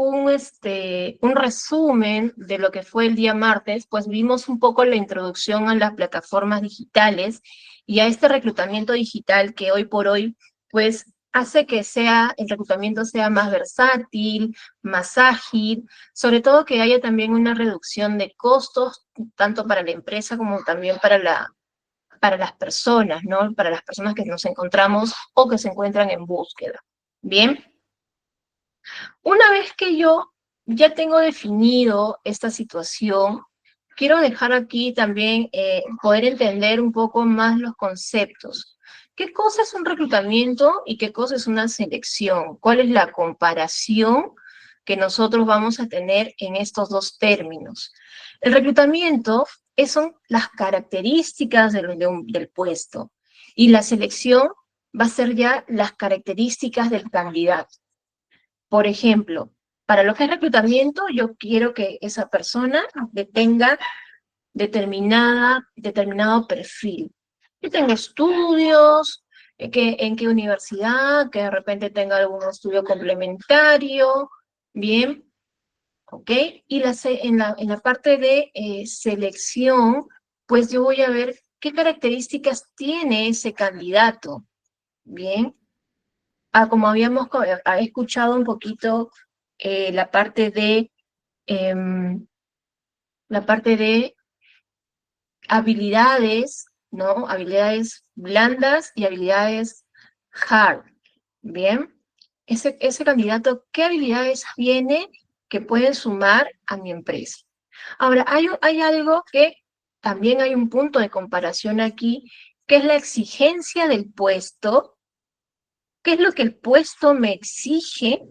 un resumen de lo que fue el día martes, pues vimos un poco la introducción a las plataformas digitales y a este reclutamiento digital que hoy por hoy, pues hace que el reclutamiento sea más versátil, más ágil, sobre todo que haya también una reducción de costos, tanto para la empresa como también para las personas, ¿no? Para las personas que nos encontramos o que se encuentran en búsqueda. Bien, una vez que yo ya tengo definido esta situación, quiero dejar aquí también poder entender un poco más los conceptos. ¿Qué cosa es un reclutamiento y qué cosa es una selección? ¿Cuál es la comparación que nosotros vamos a tener en estos dos términos? El reclutamiento son las características del puesto y la selección va a ser ya las características del candidato. Por ejemplo, para lo que es reclutamiento, yo quiero que esa persona tenga determinado perfil. Que tenga estudios, en qué universidad, que de repente tenga algún estudio complementario, bien, ¿ok? Y en la parte de selección, pues yo voy a ver qué características tiene ese candidato, bien. Como habíamos escuchado un poquito la em, la parte de habilidades, ¿no? Habilidades blandas y habilidades hard, ¿bien? Ese candidato, ¿qué habilidades tiene que pueden sumar a mi empresa? Ahora, hay algo que también hay un punto de comparación aquí, que es la exigencia del puesto. ¿Qué es lo que el puesto me exige?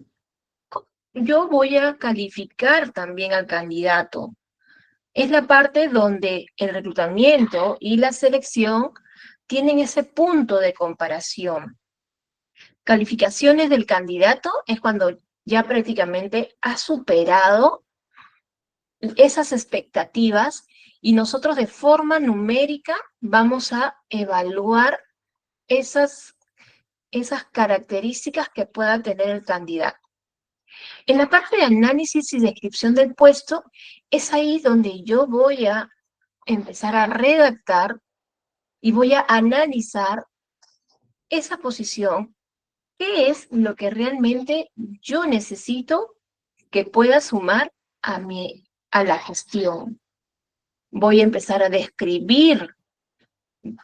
Yo voy a calificar también al candidato. Es la parte donde el reclutamiento y la selección tienen ese punto de comparación. Calificaciones del candidato es cuando ya prácticamente ha superado esas expectativas y nosotros de forma numérica vamos a evaluar esas características que pueda tener el candidato. En la parte de análisis y descripción del puesto, es ahí donde yo voy a empezar a redactar y voy a analizar esa posición, qué es lo que realmente yo necesito que pueda sumar a la gestión. Voy a empezar a describir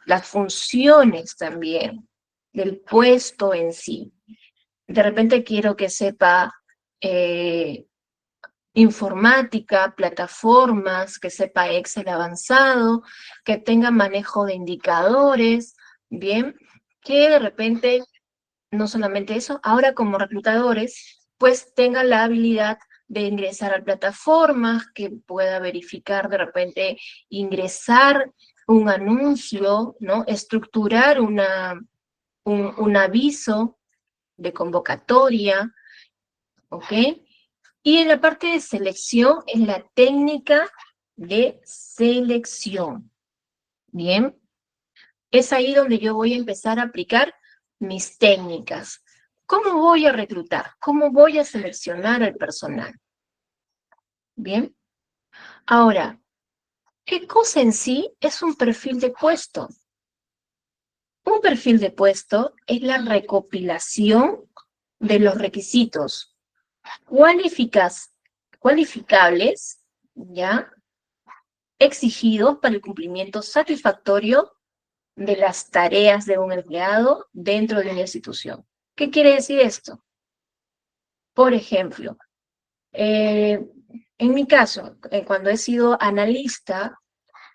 las funciones también del puesto en sí. De repente quiero que sepa informática, plataformas, que sepa Excel avanzado, que tenga manejo de indicadores, bien, que de repente, no solamente eso, ahora como reclutadores, pues tenga la habilidad de ingresar a plataformas, que pueda verificar de repente, ingresar un anuncio, ¿no? Estructurar un aviso de convocatoria, ¿ok? Y en la parte de selección es la técnica de selección. Bien, es ahí donde yo voy a empezar a aplicar mis técnicas. ¿Cómo voy a reclutar? ¿Cómo voy a seleccionar al personal? Bien, ahora, ¿qué cosa en sí es un perfil de puesto? Un perfil de puesto es la recopilación de los requisitos cualificables, ¿ya? Exigidos para el cumplimiento satisfactorio de las tareas de un empleado dentro de una institución. ¿Qué quiere decir esto? Por ejemplo, en mi caso, cuando he sido analista,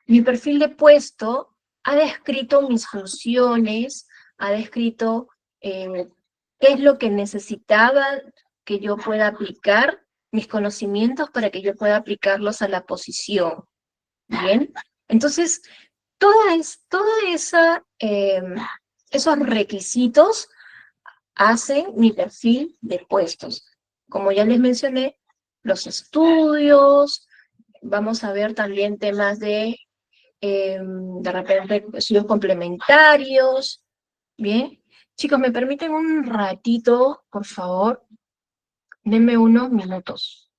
mi perfil de puesto ha descrito mis funciones, ha descrito qué es lo que necesitaba que yo pueda aplicar, mis conocimientos para que yo pueda aplicarlos a la posición. Bien, entonces, esos requisitos hacen mi perfil de puestos. Como ya les mencioné, los estudios, vamos a ver también temas de repente, estudios complementarios. Bien, chicos, ¿me permiten un ratito, por favor? Deme unos minutos.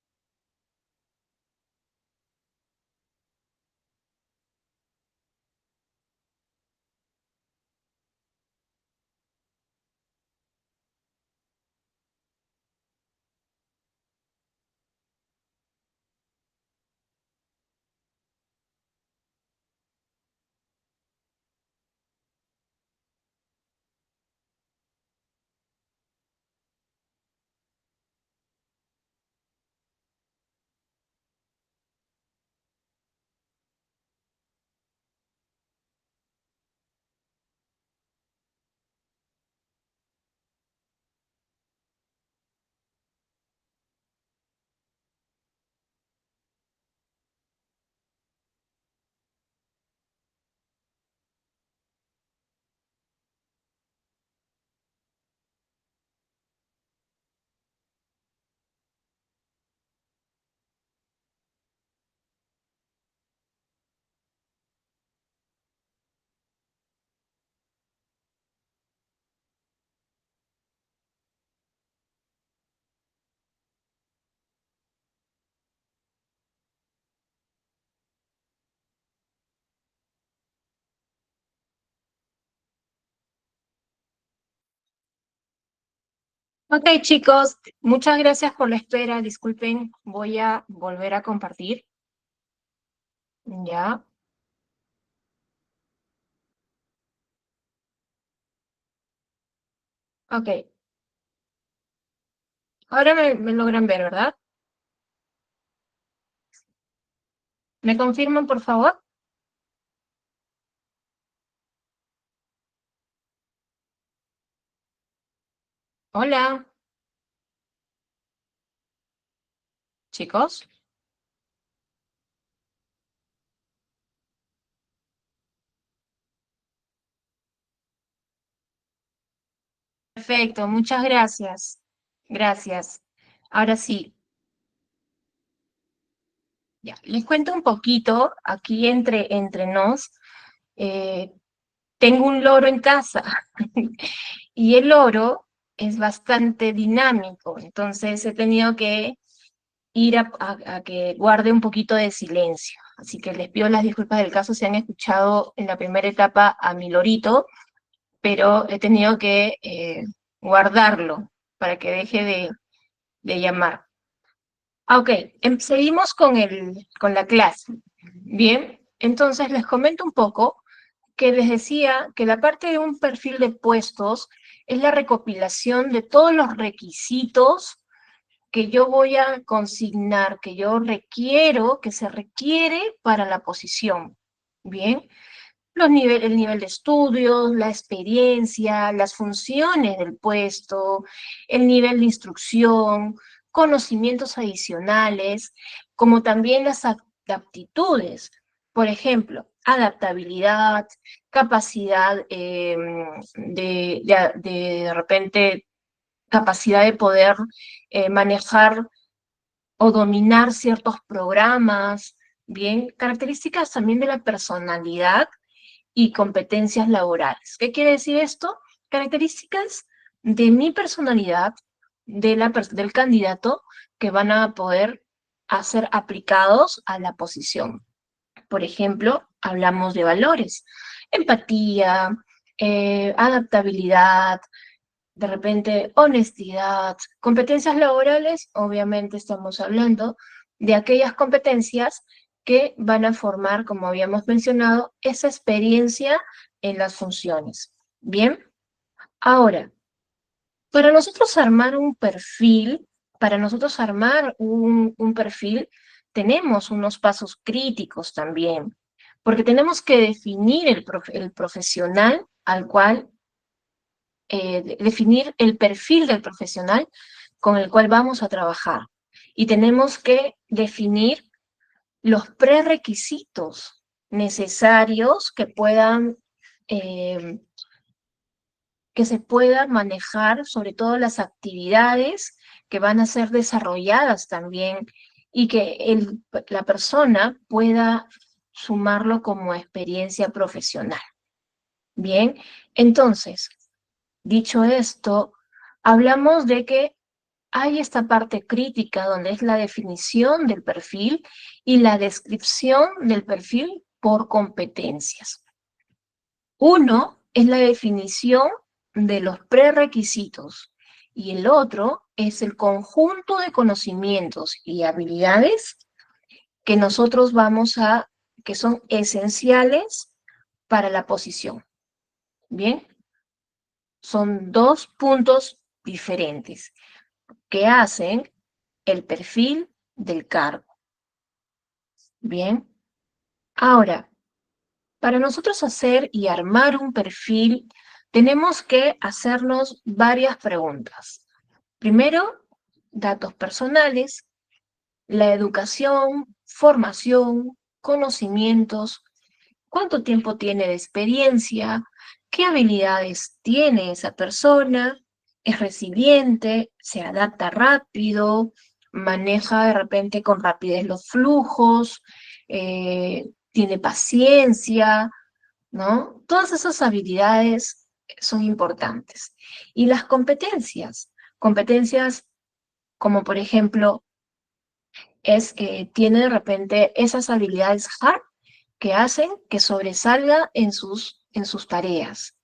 Ok, chicos, muchas gracias por la espera. Disculpen, voy a volver a compartir. Ya, ok. Ahora me logran ver, ¿verdad? ¿Me confirman, por favor? Hola, chicos. Perfecto, muchas gracias. Gracias. Ahora sí, ya, les cuento un poquito, aquí entre nos, eh, tengo un loro en casa y el loro es bastante dinámico, entonces he tenido que ir a que guarde un poquito de silencio. Así que les pido las disculpas del caso si han escuchado en la primera etapa a mi lorito, pero he tenido que guardarlo para que deje de llamar. Ah, ok, seguimos con la clase. Bien, entonces les comento un poco que les decía que la parte de un perfil de puestos es la recopilación de todos los requisitos que yo voy a consignar, que yo requiero, que se requiere para la posición. Bien, el nivel de estudios, la experiencia, las funciones del puesto, el nivel de instrucción, conocimientos adicionales, como también las aptitudes. Por ejemplo, adaptabilidad, capacidad de repente, capacidad de poder manejar o dominar ciertos programas, bien, características también de la personalidad y competencias laborales. ¿Qué quiere decir esto? Características de mi personalidad, del candidato, que van a poder ser aplicados a la posición. Por ejemplo, hablamos de valores, empatía, adaptabilidad, de repente honestidad, competencias laborales, obviamente estamos hablando de aquellas competencias que van a formar, como habíamos mencionado, esa experiencia en las funciones. Bien, ahora, para nosotros armar un perfil, para nosotros armar un perfil, tenemos unos pasos críticos también, porque tenemos que definir el profesional al cual definir el perfil del profesional con el cual vamos a trabajar. Y tenemos que definir los prerequisitos necesarios eh, que se puedan manejar, sobre todo las actividades que van a ser desarrolladas también y que la persona pueda sumarlo como experiencia profesional. Bien, entonces, dicho esto, hablamos de que hay esta parte crítica donde es la definición del perfil y la descripción del perfil por competencias. Uno es la definición de los prerequisitos y el otro es el conjunto de conocimientos y habilidades que nosotros que son esenciales para la posición. Bien, son dos puntos diferentes que hacen el perfil del cargo. Bien, ahora, para nosotros hacer y armar un perfil, tenemos que hacernos varias preguntas. Primero, datos personales, la educación, formación, conocimientos, cuánto tiempo tiene de experiencia, qué habilidades tiene esa persona, es resiliente, se adapta rápido, maneja de repente con rapidez los flujos, tiene paciencia, ¿no? Todas esas habilidades son importantes. Y las competencias como por ejemplo tiene de repente esas habilidades hard que hacen que sobresalga en sus tareas.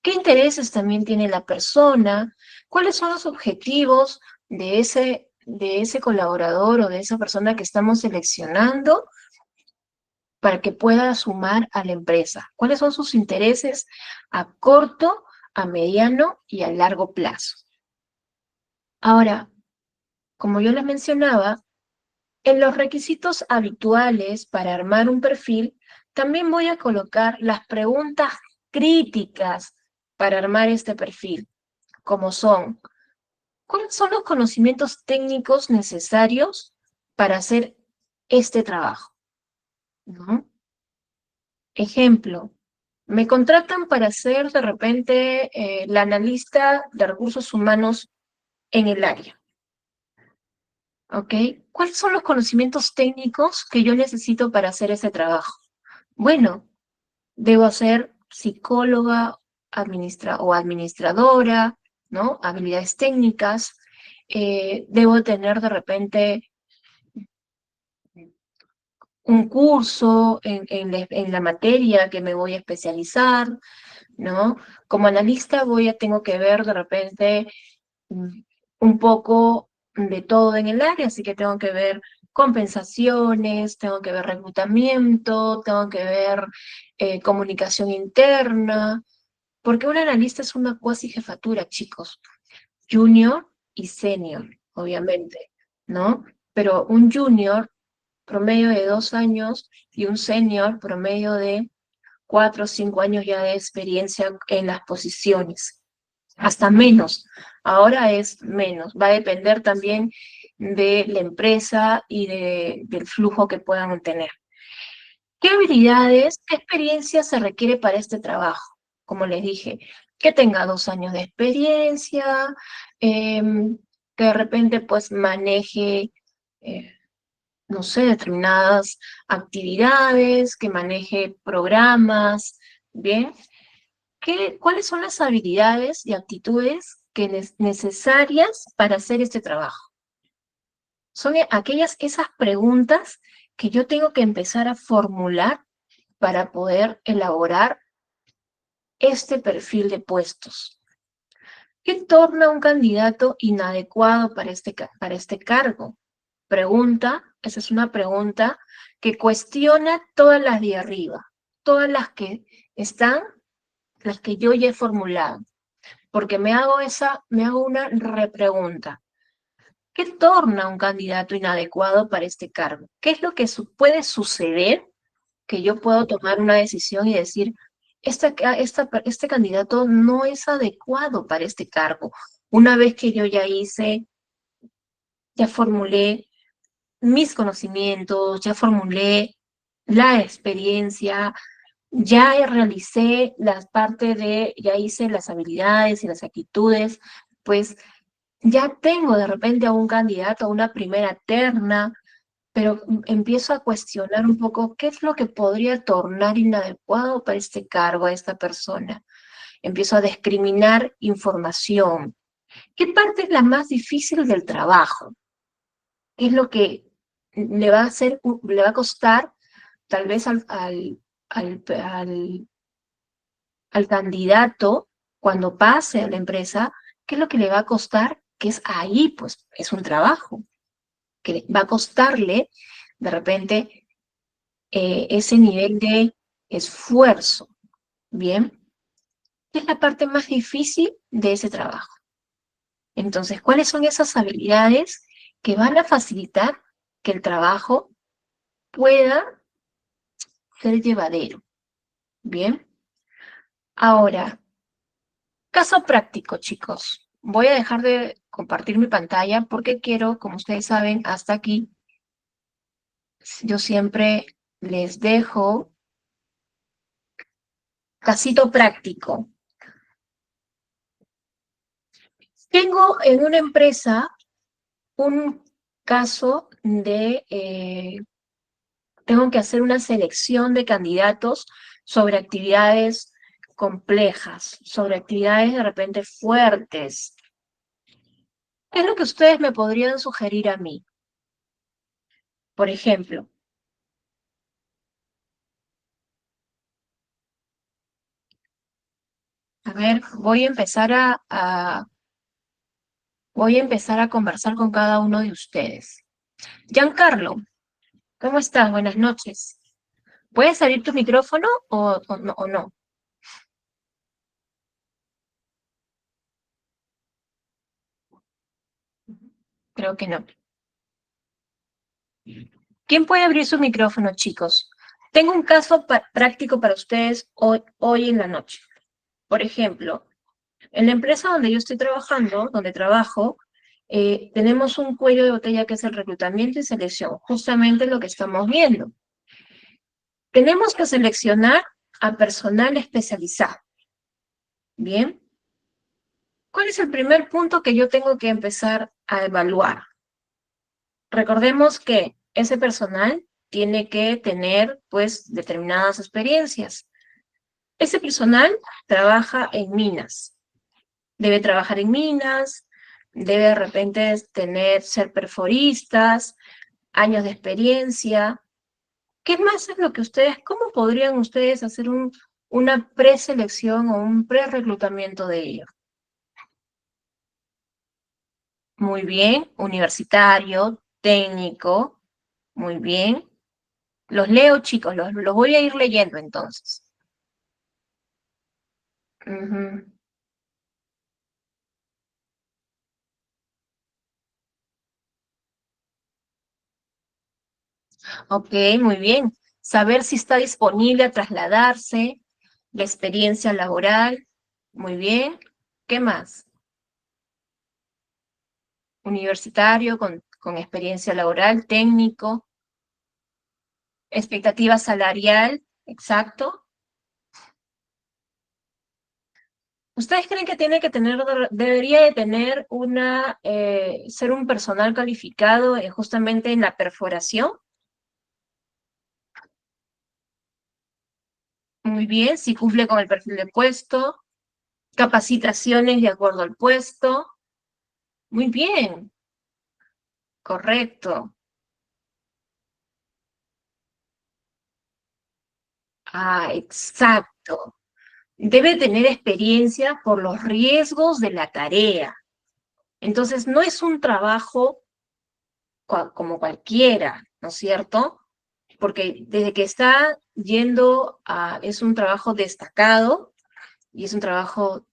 ¿Qué intereses también tiene la persona? ¿Cuáles son los objetivos de ese colaborador o de esa persona que estamos seleccionando para que pueda sumar a la empresa? ¿Cuáles son sus intereses a corto, a mediano y a largo plazo? Ahora, como yo les mencionaba, en los requisitos habituales para armar un perfil, también voy a colocar las preguntas críticas para armar este perfil, como son, ¿cuáles son los conocimientos técnicos necesarios para hacer este trabajo? ¿No? Ejemplo, me contratan para ser de repente la analista de recursos humanos en el área. ¿Ok? ¿Cuáles son los conocimientos técnicos que yo necesito para hacer ese trabajo? Bueno, debo ser psicóloga o administradora, ¿no? Habilidades técnicas. Debo tener de repente un curso en la materia que me voy a especializar, ¿no? Como analista tengo que ver de repente un poco de todo en el área, así que tengo que ver compensaciones, tengo que ver reclutamiento, tengo que ver comunicación interna, porque un analista es una cuasi jefatura, chicos, junior y senior, obviamente, ¿no? Pero un junior promedio de 2 años y un senior promedio de 4 o 5 años ya de experiencia en las posiciones, hasta menos. Ahora es menos. Va a depender también de la empresa y del flujo que puedan tener. ¿Qué habilidades, qué experiencia se requiere para este trabajo? Como les dije, que tenga 2 años de experiencia, que de repente pues maneje, eh, no sé, determinadas actividades, que maneje programas, ¿bien? ¿Cuáles son las habilidades y actitudes necesarias para hacer este trabajo? Son esas preguntas que yo tengo que empezar a formular para poder elaborar este perfil de puestos. ¿Qué torna un candidato inadecuado para este cargo? Esa es una pregunta que cuestiona todas las de arriba, todas las que las que yo ya he formulado, porque me hago una repregunta. ¿Qué torna un candidato inadecuado para este cargo? ¿Qué es lo que puede suceder que yo puedo tomar una decisión y decir, este candidato no es adecuado para este cargo? Una vez que yo ya formulé mis conocimientos, ya formulé la experiencia, realicé ya hice las habilidades y las actitudes, pues ya tengo de repente a un candidato, a una primera terna, pero empiezo a cuestionar un poco qué es lo que podría tornar inadecuado para este cargo a esta persona. Empiezo a discriminar información. ¿Qué parte es la más difícil del trabajo? ¿Qué es lo que le va a hacer, le va a costar tal vez al, al- al candidato cuando pase a la empresa? ¿Qué es lo que le va a costar? Que es ahí, pues, es un trabajo, que va a costarle de repente ese nivel de esfuerzo, ¿bien? ¿Qué es la parte más difícil de ese trabajo? Entonces, ¿cuáles son esas habilidades que van a facilitar que el trabajo pueda ser llevadero? Bien. Ahora, caso práctico, chicos. Voy a dejar de compartir mi pantalla porque quiero, como ustedes saben, hasta aquí, yo siempre les dejo casito práctico. Tengo en una empresa un caso de, tengo que hacer una selección de candidatos sobre actividades complejas, sobre actividades de repente fuertes. ¿Qué es lo que ustedes me podrían sugerir a mí? Por ejemplo, a ver, voy a empezar a conversar con cada uno de ustedes. Giancarlo, ¿cómo estás? Buenas noches. ¿Puedes abrir tu micrófono o no? Creo que no. ¿Quién puede abrir su micrófono, chicos? Tengo un caso práctico para ustedes hoy en la noche. Por ejemplo, en la empresa donde yo estoy trabajando, donde trabajo, tenemos un cuello de botella que es el reclutamiento y selección, justamente lo que estamos viendo. Tenemos que seleccionar a personal especializado. Bien, ¿cuál es el primer punto que yo tengo que empezar a evaluar? Recordemos que ese personal tiene que tener, pues, determinadas experiencias. Ese personal trabaja en minas, debe trabajar en minas, debe de repente ser perforistas, años de experiencia. ¿Qué más es lo que ustedes, cómo podrían ustedes hacer una preselección o un pre-reclutamiento de ellos? Muy bien, universitario, técnico, muy bien. Los leo, chicos, los voy a ir leyendo entonces. Ujú. Ok, muy bien. Saber si está disponible a trasladarse, la experiencia laboral, muy bien. ¿Qué más? Universitario con experiencia laboral, técnico, expectativa salarial, exacto. ¿Ustedes creen que tiene que tener, debería de tener ser un personal calificado justamente en la perforación? Muy bien, si cumple con el perfil de puesto, capacitaciones de acuerdo al puesto. Muy bien, correcto. Ah, exacto. Debe tener experiencia por los riesgos de la tarea. Entonces, no es un trabajo como cualquiera, ¿no es cierto? Porque desde que está yendo es un trabajo destacado y es un trabajo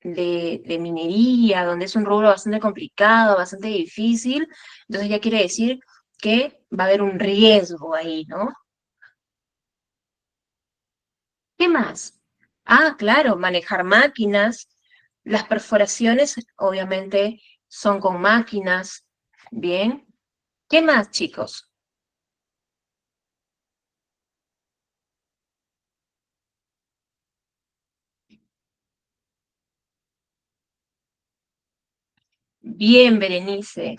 de minería, donde es un rubro bastante complicado, bastante difícil, entonces ya quiere decir que va a haber un riesgo ahí, ¿no? ¿Qué más? Ah, claro, manejar máquinas. Las perforaciones, obviamente, son con máquinas. Bien. ¿Qué más, chicos? Bien, Berenice.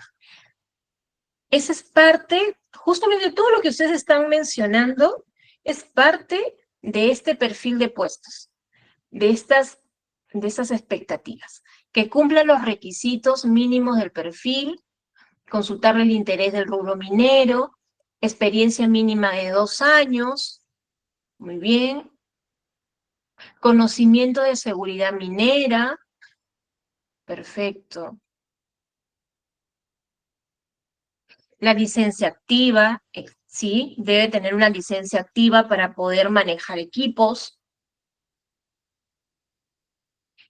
Esa es parte, justamente todo lo que ustedes están mencionando, es parte de este perfil de puestos, de estas, de estas expectativas. que cumpla los requisitos mínimos del perfil, consultarle el interés del rubro minero, experiencia mínima de 2 años, muy bien, conocimiento de seguridad minera, perfecto. La licencia activa, sí, debe tener una licencia activa para poder manejar equipos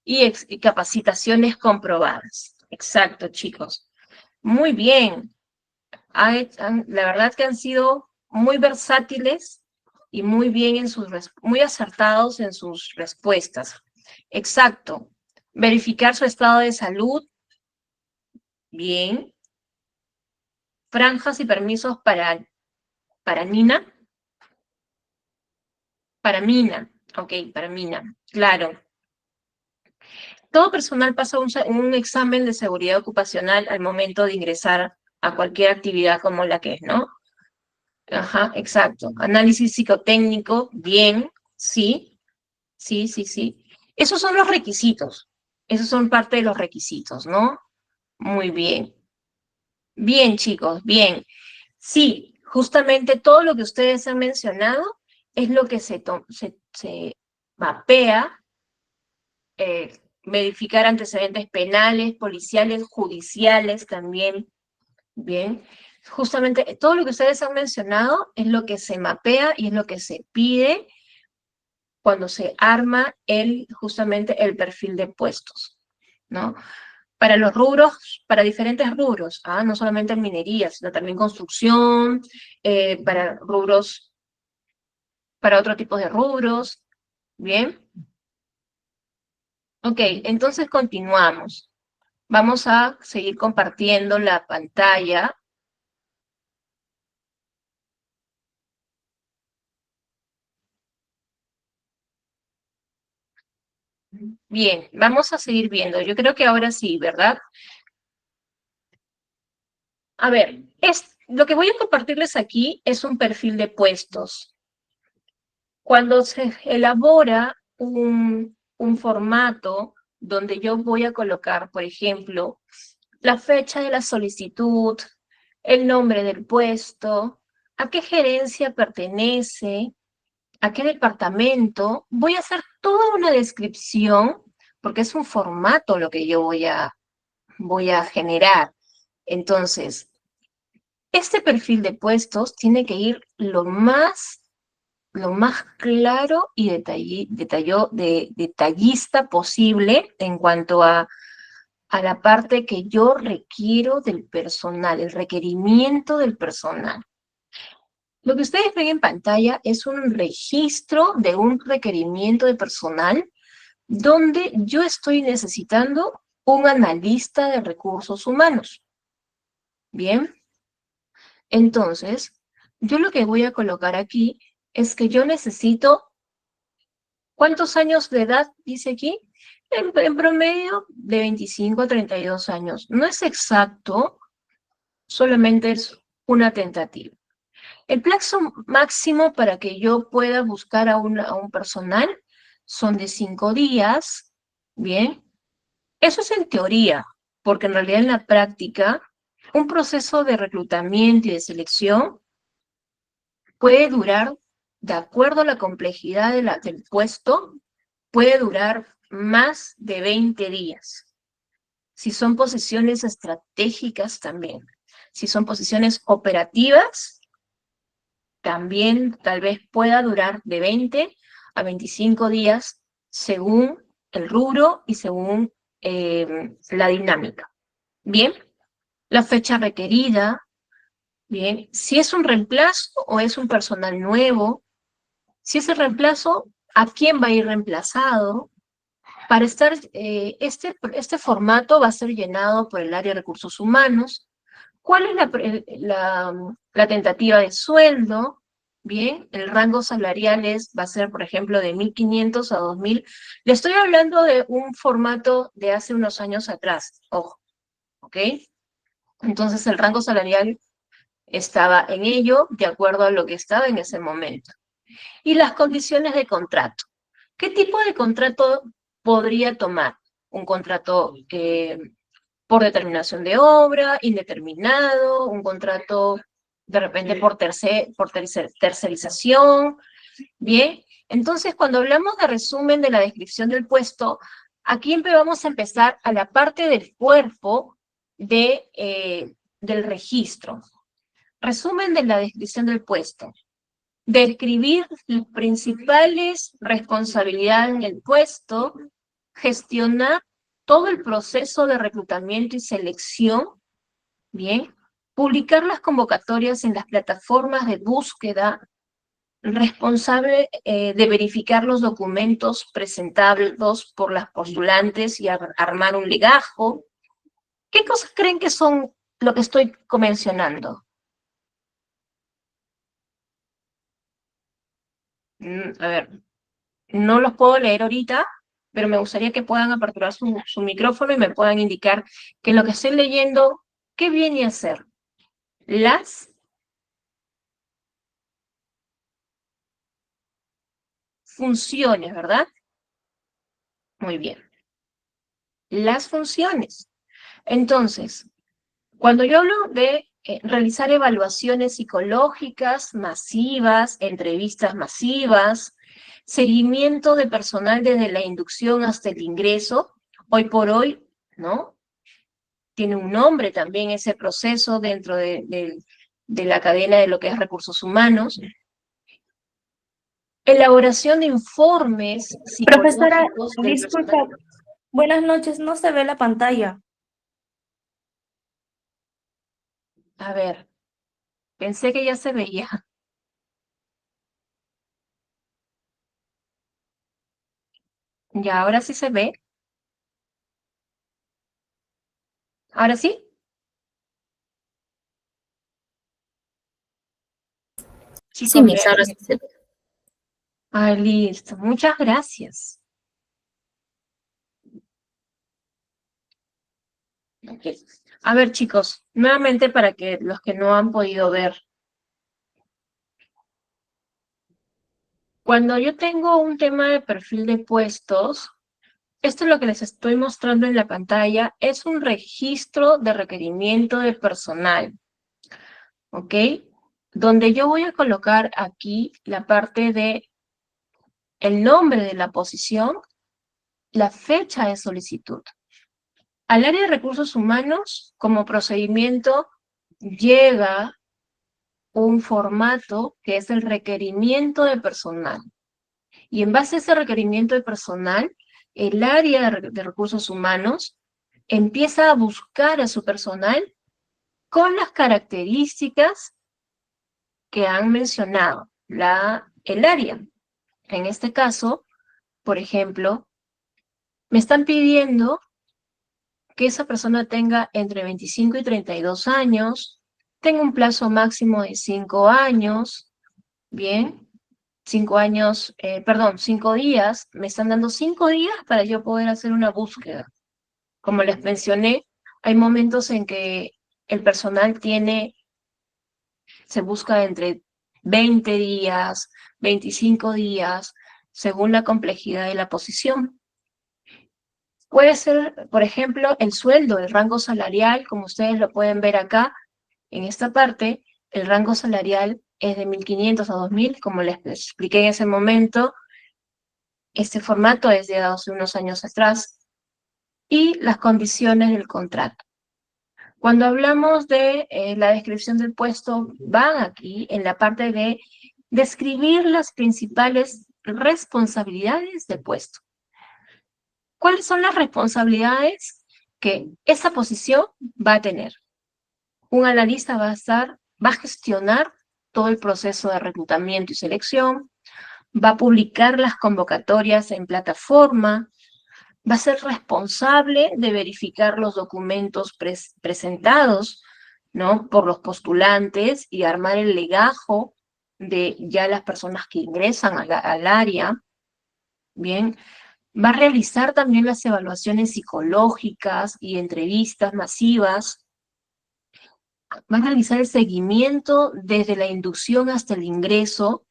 y capacitaciones comprobadas. Exacto, chicos. Muy bien. La verdad que han sido muy versátiles y muy bien muy acertados en sus respuestas. Exacto. Verificar su estado de salud. Bien. Franjas y permisos para Nina. Para Mina. Ok, para Mina. Claro. Todo personal pasa un examen de seguridad ocupacional al momento de ingresar a cualquier actividad como la que es, ¿no? Ajá, exacto. Análisis psicotécnico, bien, sí, sí, sí, sí. Esos son los requisitos. Esos son parte de los requisitos, ¿no? Muy bien. Bien, chicos, bien. Sí, justamente todo lo que ustedes han mencionado es lo que se mapea, verificar antecedentes penales, policiales, judiciales también, bien. Justamente todo lo que ustedes han mencionado es lo que se mapea y es lo que se pide cuando se arma justamente el perfil de puestos, ¿no? Para los rubros, para diferentes rubros, no solamente en minería, sino también construcción, para rubros, para otro tipo de rubros, ¿bien? Ok, entonces continuamos. Vamos a seguir compartiendo la pantalla. Bien, vamos a seguir viendo. Yo creo que ahora sí, ¿verdad? A ver, lo que voy a compartirles aquí es un perfil de puestos. Cuando se elabora un formato donde yo voy a colocar, por ejemplo, la fecha de la solicitud, el nombre del puesto, a qué gerencia pertenece, a qué departamento, voy a hacer toda una descripción, porque es un formato lo que yo voy a generar. Entonces, este perfil de puestos tiene que ir lo más claro y detallista posible en cuanto a la parte que yo requiero del personal, el requerimiento del personal. Lo que ustedes ven en pantalla es un registro de un requerimiento de personal donde yo estoy necesitando un analista de recursos humanos. Bien, entonces, yo lo que voy a colocar aquí es que yo necesito, ¿cuántos años de edad dice aquí? En promedio de 25 a 32 años. No es exacto, solamente es una tentativa. El plazo máximo para que yo pueda buscar a un personal son de 5 días, ¿bien? Eso es en teoría, porque en realidad en la práctica, un proceso de reclutamiento y de selección puede durar, de acuerdo a la complejidad del puesto, puede durar más de 20 días. Si son posiciones estratégicas también. Si son posiciones operativas, también tal vez pueda durar de 20 a 25 días según el rubro y según la dinámica. Bien, la fecha requerida, bien, si es un reemplazo o es un personal nuevo, si es el reemplazo, ¿a quién va a ir reemplazado? Para estar, este formato va a ser llenado por el área de recursos humanos. ¿Cuál es la tentativa de sueldo? Bien, el rango salarial va a ser, por ejemplo, de 1.500 a 2.000. Le estoy hablando de un formato de hace unos años atrás, ojo, ¿ok? Entonces el rango salarial estaba en ello de acuerdo a lo que estaba en ese momento. Y las condiciones de contrato. ¿Qué tipo de contrato podría tomar? un contrato por determinación de obra, indeterminado, un contrato de repente por tercerización, ¿bien? Entonces, cuando hablamos de resumen de la descripción del puesto, aquí vamos a empezar a la parte del cuerpo del registro. Resumen de la descripción del puesto. Describir las principales responsabilidades en el puesto, gestionar todo el proceso de reclutamiento y selección, ¿bien? Publicar las convocatorias en las plataformas de búsqueda, responsable de verificar los documentos presentados por las postulantes y armar un legajo. ¿Qué cosas creen que son lo que estoy mencionando? A ver, no los puedo leer ahorita, pero me gustaría que puedan aperturar su micrófono y me puedan indicar que lo que estoy leyendo, ¿qué viene a ser? Las funciones, ¿verdad? Muy bien. Las funciones. Entonces, cuando yo hablo de realizar evaluaciones psicológicas masivas, entrevistas masivas, seguimiento de personal desde la inducción hasta el ingreso, hoy por hoy, ¿no? Tiene un nombre también ese proceso dentro de la cadena de lo que es recursos humanos. Elaboración de informes Profesora, psicológicos del disculpa, personal. buenas noches, no se ve la pantalla. A ver, pensé que ya se veía. Ya, ahora sí se ve. ¿Ahora sí? Sí, Chicos, Miss, ahora sí se ve. ah, listo. Muchas gracias. Ok. A ver, chicos, nuevamente para que los que no han podido ver. Cuando yo tengo un tema de perfil de puestos, esto es lo que les estoy mostrando en la pantalla, es un registro de requerimiento de personal, ¿ok? Donde yo voy a colocar aquí la parte de el nombre de la posición, la fecha de solicitud. Al área de recursos humanos, como procedimiento, llega un formato que es el requerimiento de personal. Y en base a ese requerimiento de personal, el área de recursos humanos empieza a buscar a su personal con las características que han mencionado el área. En este caso, por ejemplo, me están pidiendo que esa persona tenga entre 25 y 32 años, tenga un plazo máximo de 5 años, bien, 5 años, perdón, 5 días, me están dando 5 días para yo poder hacer una búsqueda. Como les mencioné, hay momentos en que el personal se busca entre 20 días, 25 días, según la complejidad de la posición. Puede ser, por ejemplo, el sueldo, el rango salarial, como ustedes lo pueden ver acá, en esta parte, el rango salarial es de 1.500 a 2.000, como les expliqué en ese momento. Este formato es de hace unos años atrás. Y las condiciones del contrato. Cuando hablamos de la descripción del puesto, van aquí en la parte de describir las principales responsabilidades del puesto. ¿Cuáles son las responsabilidades que esa posición va a tener? Un analista va a gestionar todo el proceso de reclutamiento y selección, va a publicar las convocatorias en plataforma, va a ser responsable de verificar los documentos presentados, ¿no?, por los postulantes y armar el legajo de ya las personas que ingresan al área, ¿bien? Va a realizar también las evaluaciones psicológicas y entrevistas masivas, va a realizar el seguimiento desde la inducción hasta el ingreso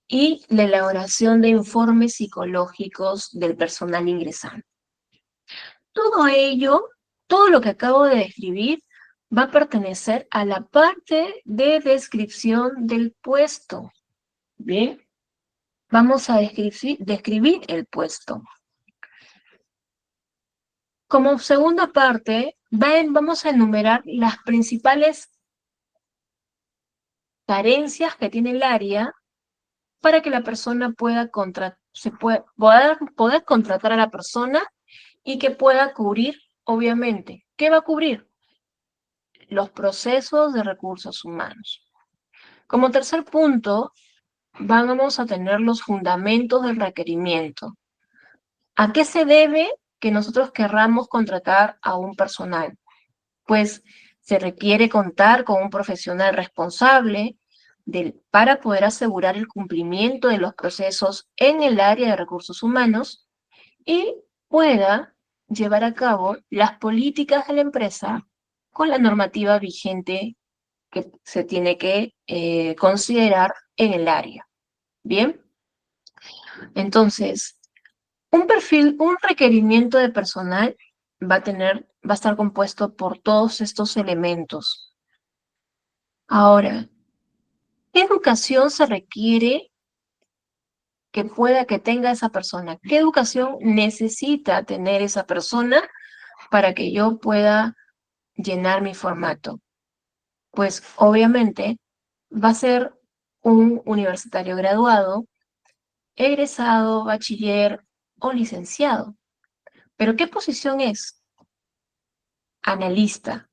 y la elaboración de informes psicológicos del personal ingresante. Todo ello, todo lo que acabo de describir, va a pertenecer a la parte de descripción del puesto. Bien, vamos a describir el puesto. Como segunda parte, vamos a enumerar las principales carencias que tiene el área para que la persona pueda poder contratar a la persona y que pueda cubrir, obviamente. ¿Qué va a cubrir? Los procesos de recursos humanos. Como tercer punto, vamos a tener los fundamentos del requerimiento. ¿A qué se debe que nosotros querramos contratar a un personal? Pues se requiere contar con un profesional responsable para poder asegurar el cumplimiento de los procesos en el área de recursos humanos y pueda llevar a cabo las políticas de la empresa con la normativa vigente que se tiene que considerar en el área. Bien, entonces, un requerimiento de personal va a estar compuesto por todos estos elementos. Ahora, ¿qué educación se requiere que tenga esa persona? ¿Qué educación necesita tener esa persona para que yo pueda llenar mi formato? Pues obviamente va a ser un universitario graduado, egresado, bachiller o licenciado. ¿Pero qué posición es? Analista.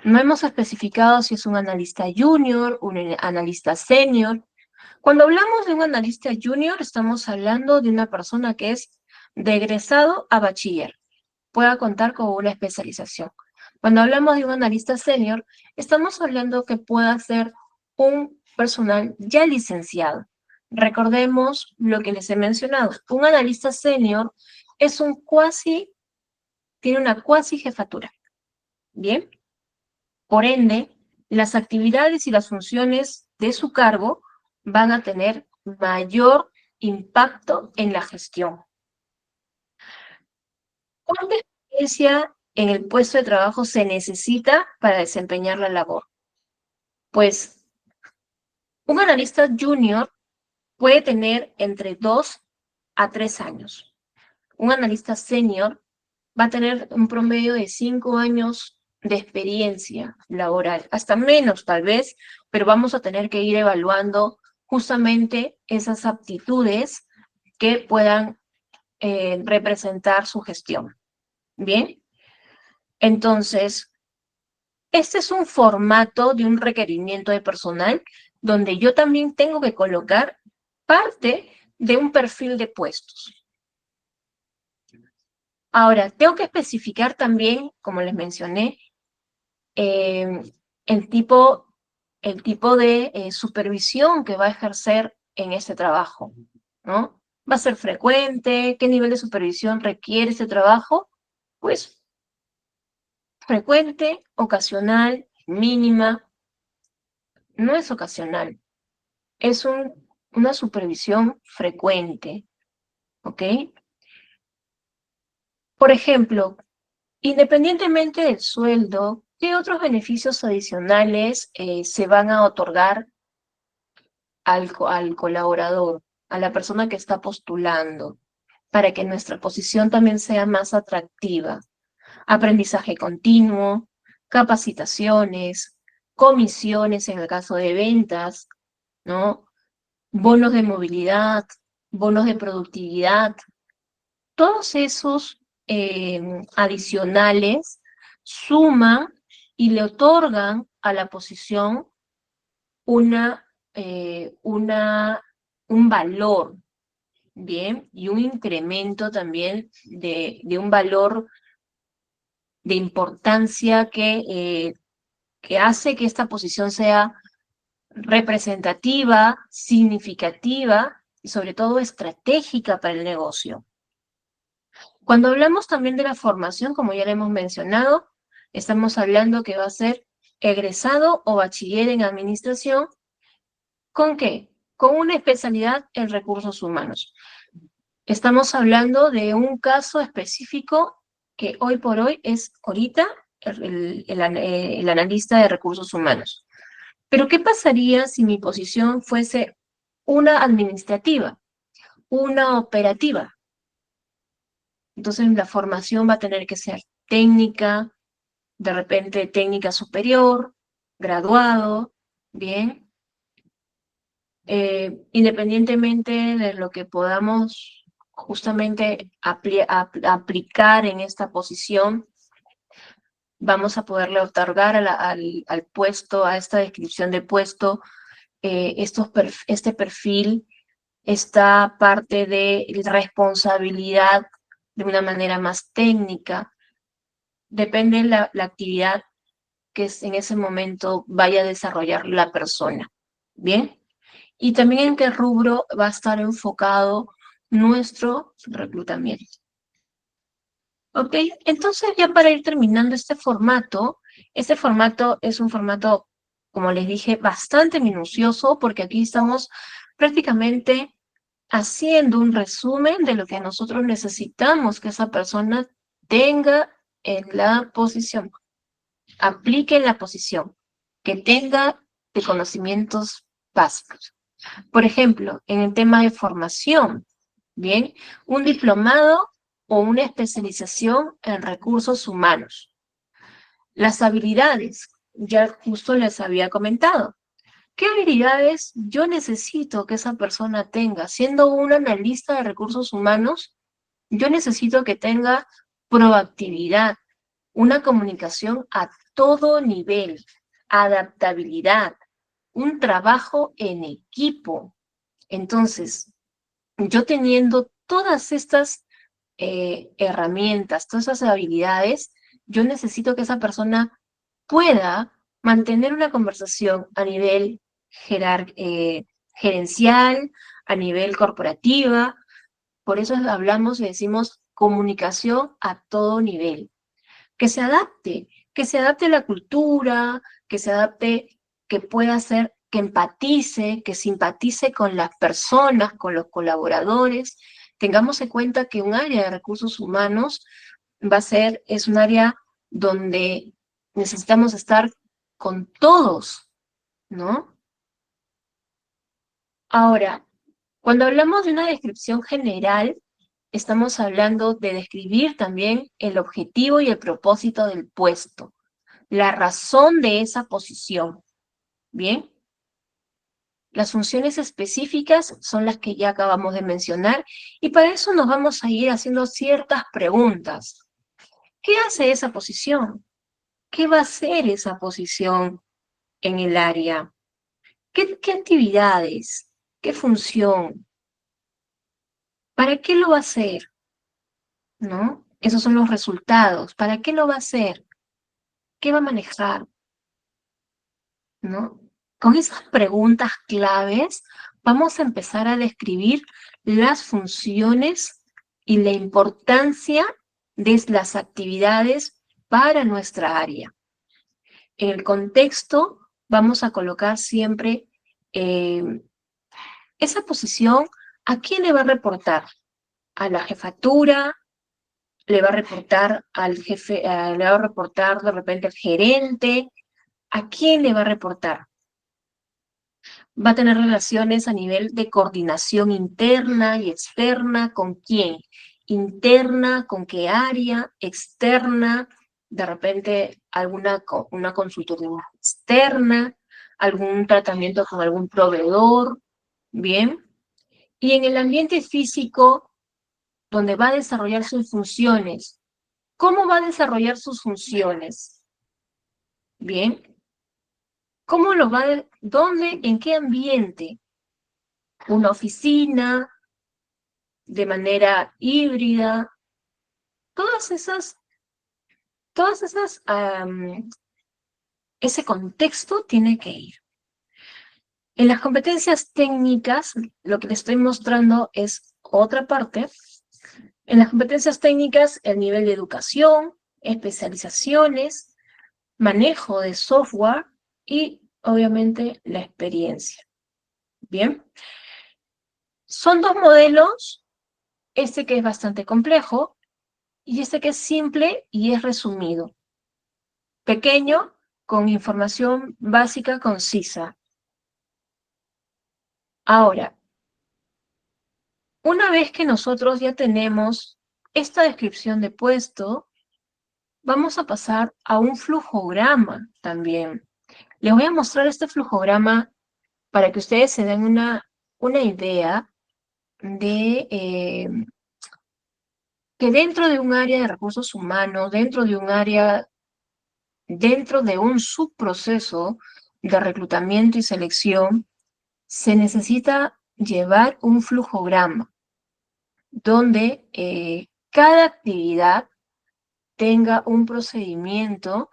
No hemos especificado si es un analista junior, un analista senior. Cuando hablamos de un analista junior, estamos hablando de una persona que es de egresado a bachiller, pueda contar con una especialización. Cuando hablamos de un analista senior, estamos hablando que pueda ser un personal ya licenciado. Recordemos lo que les he mencionado. Un analista senior es tiene una cuasi jefatura. ¿Bien? Por ende, las actividades y las funciones de su cargo van a tener mayor impacto en la gestión. ¿Cuánta experiencia en el puesto de trabajo se necesita para desempeñar la labor? Pues un analista junior puede tener entre 2 a 3 años. Un analista senior va a tener un promedio de 5 años de experiencia laboral, hasta menos tal vez, pero vamos a tener que ir evaluando justamente esas aptitudes que puedan representar su gestión. Bien, entonces, este es un formato de un requerimiento de personal donde yo también tengo que colocar parte de un perfil de puestos. Ahora, tengo que especificar también, como les mencioné, el tipo de supervisión que va a ejercer en este trabajo, ¿no? ¿Va a ser frecuente? ¿Qué nivel de supervisión requiere este trabajo? Pues frecuente, ocasional, mínima. No es ocasional, es una supervisión frecuente, ¿ok? Por ejemplo, independientemente del sueldo, ¿qué otros beneficios adicionales se van a otorgar al colaborador, a la persona que está postulando, para que nuestra posición también sea más atractiva? Aprendizaje continuo, capacitaciones, comisiones en el caso de ventas, ¿no? Bonos de movilidad, bonos de productividad, todos esos adicionales suman y le otorgan a la posición una, un valor, ¿bien? Y un incremento también de un valor de importancia que hace que esta posición sea representativa, significativa y sobre todo estratégica para el negocio. Cuando hablamos también de la formación, como ya le hemos mencionado, estamos hablando que va a ser egresado o bachiller en administración. ¿Con qué? Con una especialidad en recursos humanos. Estamos hablando de un caso específico que hoy por hoy es ahorita el analista de recursos humanos. Pero ¿qué pasaría si mi posición fuese una administrativa, una operativa? Entonces la formación va a tener que ser técnica, de repente técnica superior, graduado, ¿bien? Independientemente de lo que podamos justamente aplicar en esta posición, vamos a poderle otorgar al puesto, a esta descripción de puesto, este perfil, esta parte de responsabilidad de una manera más técnica. Depende de la actividad que en ese momento vaya a desarrollar la persona. ¿Bien? Y también en qué rubro va a estar enfocado nuestro reclutamiento. ¿Ok? Entonces, ya para ir terminando este formato es un formato, como les dije, bastante minucioso, porque aquí estamos prácticamente haciendo un resumen de lo que nosotros necesitamos que esa persona tenga en la posición, aplique en la posición, que tenga de conocimientos básicos. Por ejemplo, en el tema de formación, ¿bien? Un diplomado o una especialización en recursos humanos. Las habilidades, ya justo les había comentado. ¿Qué habilidades yo necesito que esa persona tenga? Siendo un analista de recursos humanos, yo necesito que tenga proactividad, una comunicación a todo nivel, adaptabilidad, un trabajo en equipo. Entonces, yo teniendo todas estas herramientas, todas esas habilidades, yo necesito que esa persona pueda mantener una conversación a nivel gerencial, a nivel corporativa. Por eso hablamos y decimos comunicación a todo nivel. Que se adapte a la cultura, que se adapte, que pueda ser, que empatice, que simpatice con las personas, con los colaboradores. Tengamos en cuenta que un área de recursos humanos es un área donde necesitamos estar con todos, ¿no? Ahora, cuando hablamos de una descripción general, estamos hablando de describir también el objetivo y el propósito del puesto, la razón de esa posición, ¿bien? Las funciones específicas son las que ya acabamos de mencionar y para eso nos vamos a ir haciendo ciertas preguntas. ¿Qué hace esa posición? ¿Qué va a hacer esa posición en el área? ¿Qué actividades? ¿Qué función? ¿Para qué lo va a hacer? ¿No? Esos son los resultados. ¿Para qué lo va a hacer? ¿Qué va a manejar? ¿No? Con esas preguntas claves vamos a empezar a describir las funciones y la importancia de las actividades para nuestra área. En el contexto vamos a colocar siempre esa posición. ¿A quién le va a reportar? ¿A la jefatura? ¿Le va a reportar al jefe? ¿Le va a reportar de repente al gerente? ¿A quién le va a reportar? Va a tener relaciones a nivel de coordinación interna y externa. ¿Con quién? Interna, ¿con qué área? Externa, de repente una consultoría externa, algún tratamiento con algún proveedor, ¿bien? Y en el ambiente físico, donde va a desarrollar sus funciones, ¿cómo va a desarrollar sus funciones? ¿Bien? ¿Cómo lo va a, dónde, en qué ambiente? ¿Una oficina? ¿De manera híbrida? Todas esas, ese contexto tiene que ir. En las competencias técnicas, lo que les estoy mostrando es otra parte. En las competencias técnicas, el nivel de educación, especializaciones, manejo de software y, obviamente, la experiencia. Bien. Son dos modelos, este que es bastante complejo y este que es simple y es resumido. Pequeño, con información básica concisa. Ahora, una vez que nosotros ya tenemos esta descripción de puesto, vamos a pasar a un flujograma también. Les voy a mostrar este flujograma para que ustedes se den una idea de que dentro de un área de recursos humanos, dentro de un subproceso de reclutamiento y selección, se necesita llevar un flujograma donde cada actividad tenga un procedimiento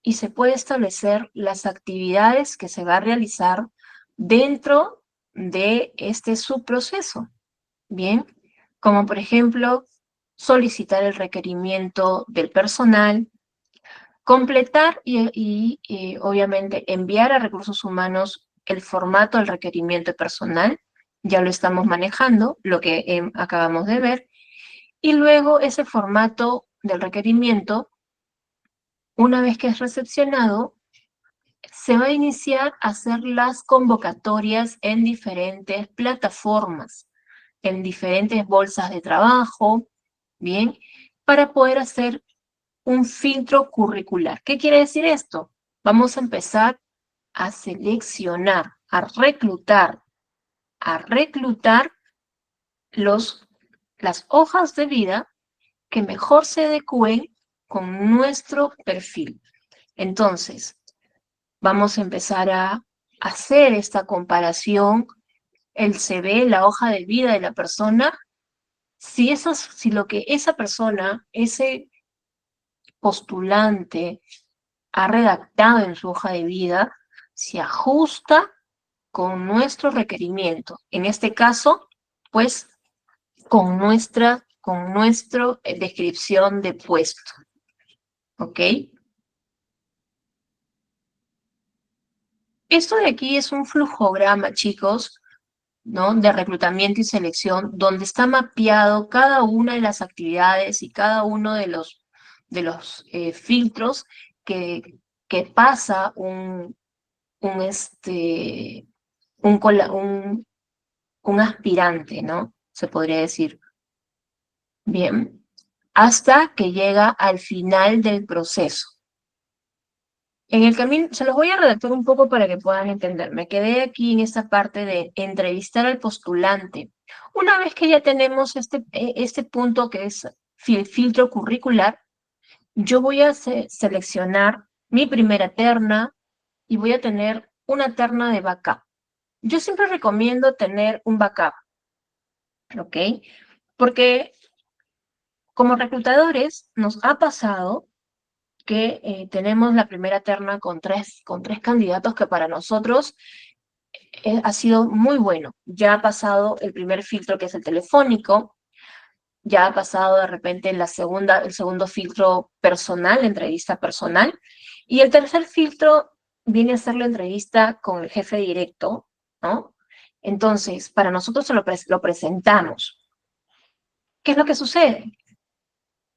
y se puede establecer las actividades que se va a realizar dentro de este subproceso. Bien, como por ejemplo, solicitar el requerimiento del personal, completar y obviamente enviar a recursos humanos el formato del requerimiento personal, ya lo estamos manejando, lo que acabamos de ver, y luego ese formato del requerimiento, una vez que es recepcionado, se va a iniciar a hacer las convocatorias en diferentes plataformas, en diferentes bolsas de trabajo, ¿bien? Para poder hacer un filtro curricular. ¿Qué quiere decir esto? Vamos a empezar a seleccionar, a reclutar las hojas de vida que mejor se adecúen con nuestro perfil. Entonces, vamos a empezar a hacer esta comparación, el CV, la hoja de vida de la persona, si lo que esa persona, ese postulante ha redactado en su hoja de vida, se ajusta con nuestro requerimiento. En este caso, pues, con nuestra descripción de puesto. ¿Ok? Esto de aquí es un flujograma, chicos, ¿no? De reclutamiento y selección, donde está mapeado cada una de las actividades y cada uno de los filtros que pasa un aspirante, ¿no? Se podría decir. Bien, hasta que llega al final del proceso. En el camino, se los voy a redactar un poco para que puedan entender. Me quedé aquí en esta parte de entrevistar al postulante. Una vez que ya tenemos este punto que es filtro curricular, yo voy a seleccionar mi primera terna y voy a tener una terna de backup. Yo siempre recomiendo tener un backup, ¿ok? Porque como reclutadores nos ha pasado que tenemos la primera terna con tres candidatos que para nosotros ha sido muy bueno. Ya ha pasado el primer filtro, que es el telefónico, ya ha pasado de repente el segundo filtro personal, la entrevista personal, y el tercer filtro viene a ser la entrevista con el jefe directo, ¿no? Entonces, para nosotros lo presentamos. ¿Qué es lo que sucede?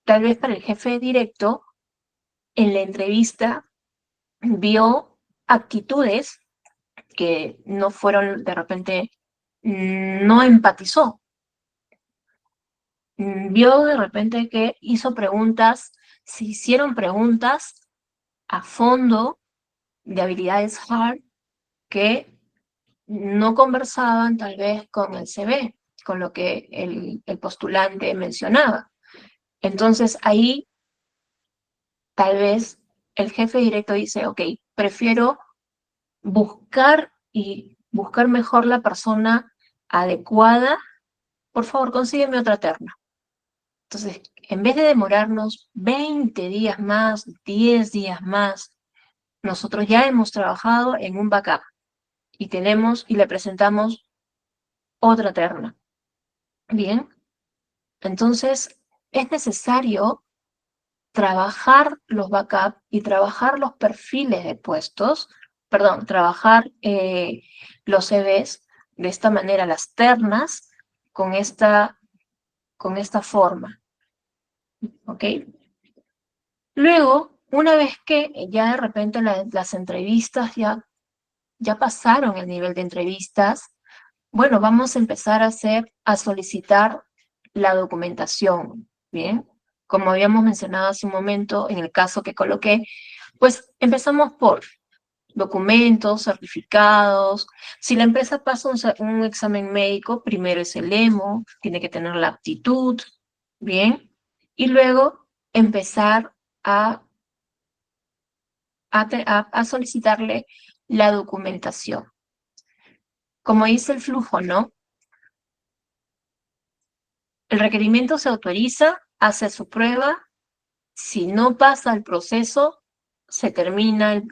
Tal vez para el jefe directo, en la entrevista, vio actitudes que no fueron, de repente, no empatizó. Vio de repente que se hicieron preguntas a fondo de habilidades hard que no conversaban tal vez con el CV, con lo que el postulante mencionaba. Entonces ahí tal vez el jefe directo dice, ok, prefiero buscar mejor la persona adecuada. Por favor, consígueme otra terna. Entonces, en vez de demorarnos 20 días más, 10 días más, nosotros ya hemos trabajado en un backup y le presentamos otra terna. Bien, entonces es necesario trabajar los backups y trabajar los perfiles de puestos, perdón, trabajar los CVs de esta manera, las ternas, con esta forma. ¿ok? Luego, una vez que ya de repente las entrevistas ya pasaron el nivel de entrevistas, bueno, vamos a empezar a solicitar la documentación, ¿bien? Como habíamos mencionado hace un momento, en el caso que coloqué, pues empezamos por documentos, certificados. Si la empresa pasa un examen médico, primero es el EMO, tiene que tener la aptitud, ¿bien? Y luego empezar a, a solicitarle la documentación. Como dice el flujo, ¿no? El requerimiento se autoriza, hace su prueba. Si no pasa el proceso, se termina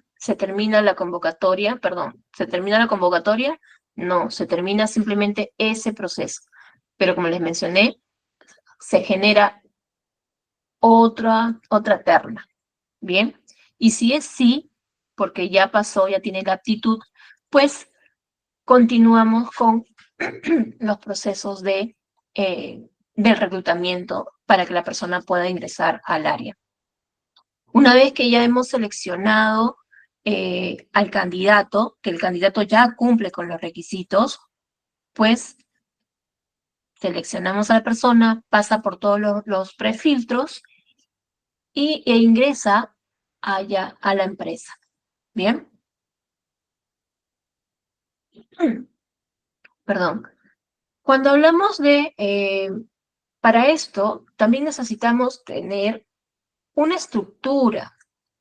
la convocatoria, perdón, ¿se termina la convocatoria? No, se termina simplemente ese proceso. Pero como les mencioné, se genera otra terna, ¿bien? Y si es sí, porque ya pasó, ya tiene la aptitud, pues continuamos con los procesos de reclutamiento para que la persona pueda ingresar al área. Una vez que ya hemos seleccionado al candidato, que el candidato ya cumple con los requisitos, pues seleccionamos a la persona, pasa por todos los prefiltros e ingresa allá a la empresa. ¿Bien? Perdón. Cuando hablamos para esto, también necesitamos tener una estructura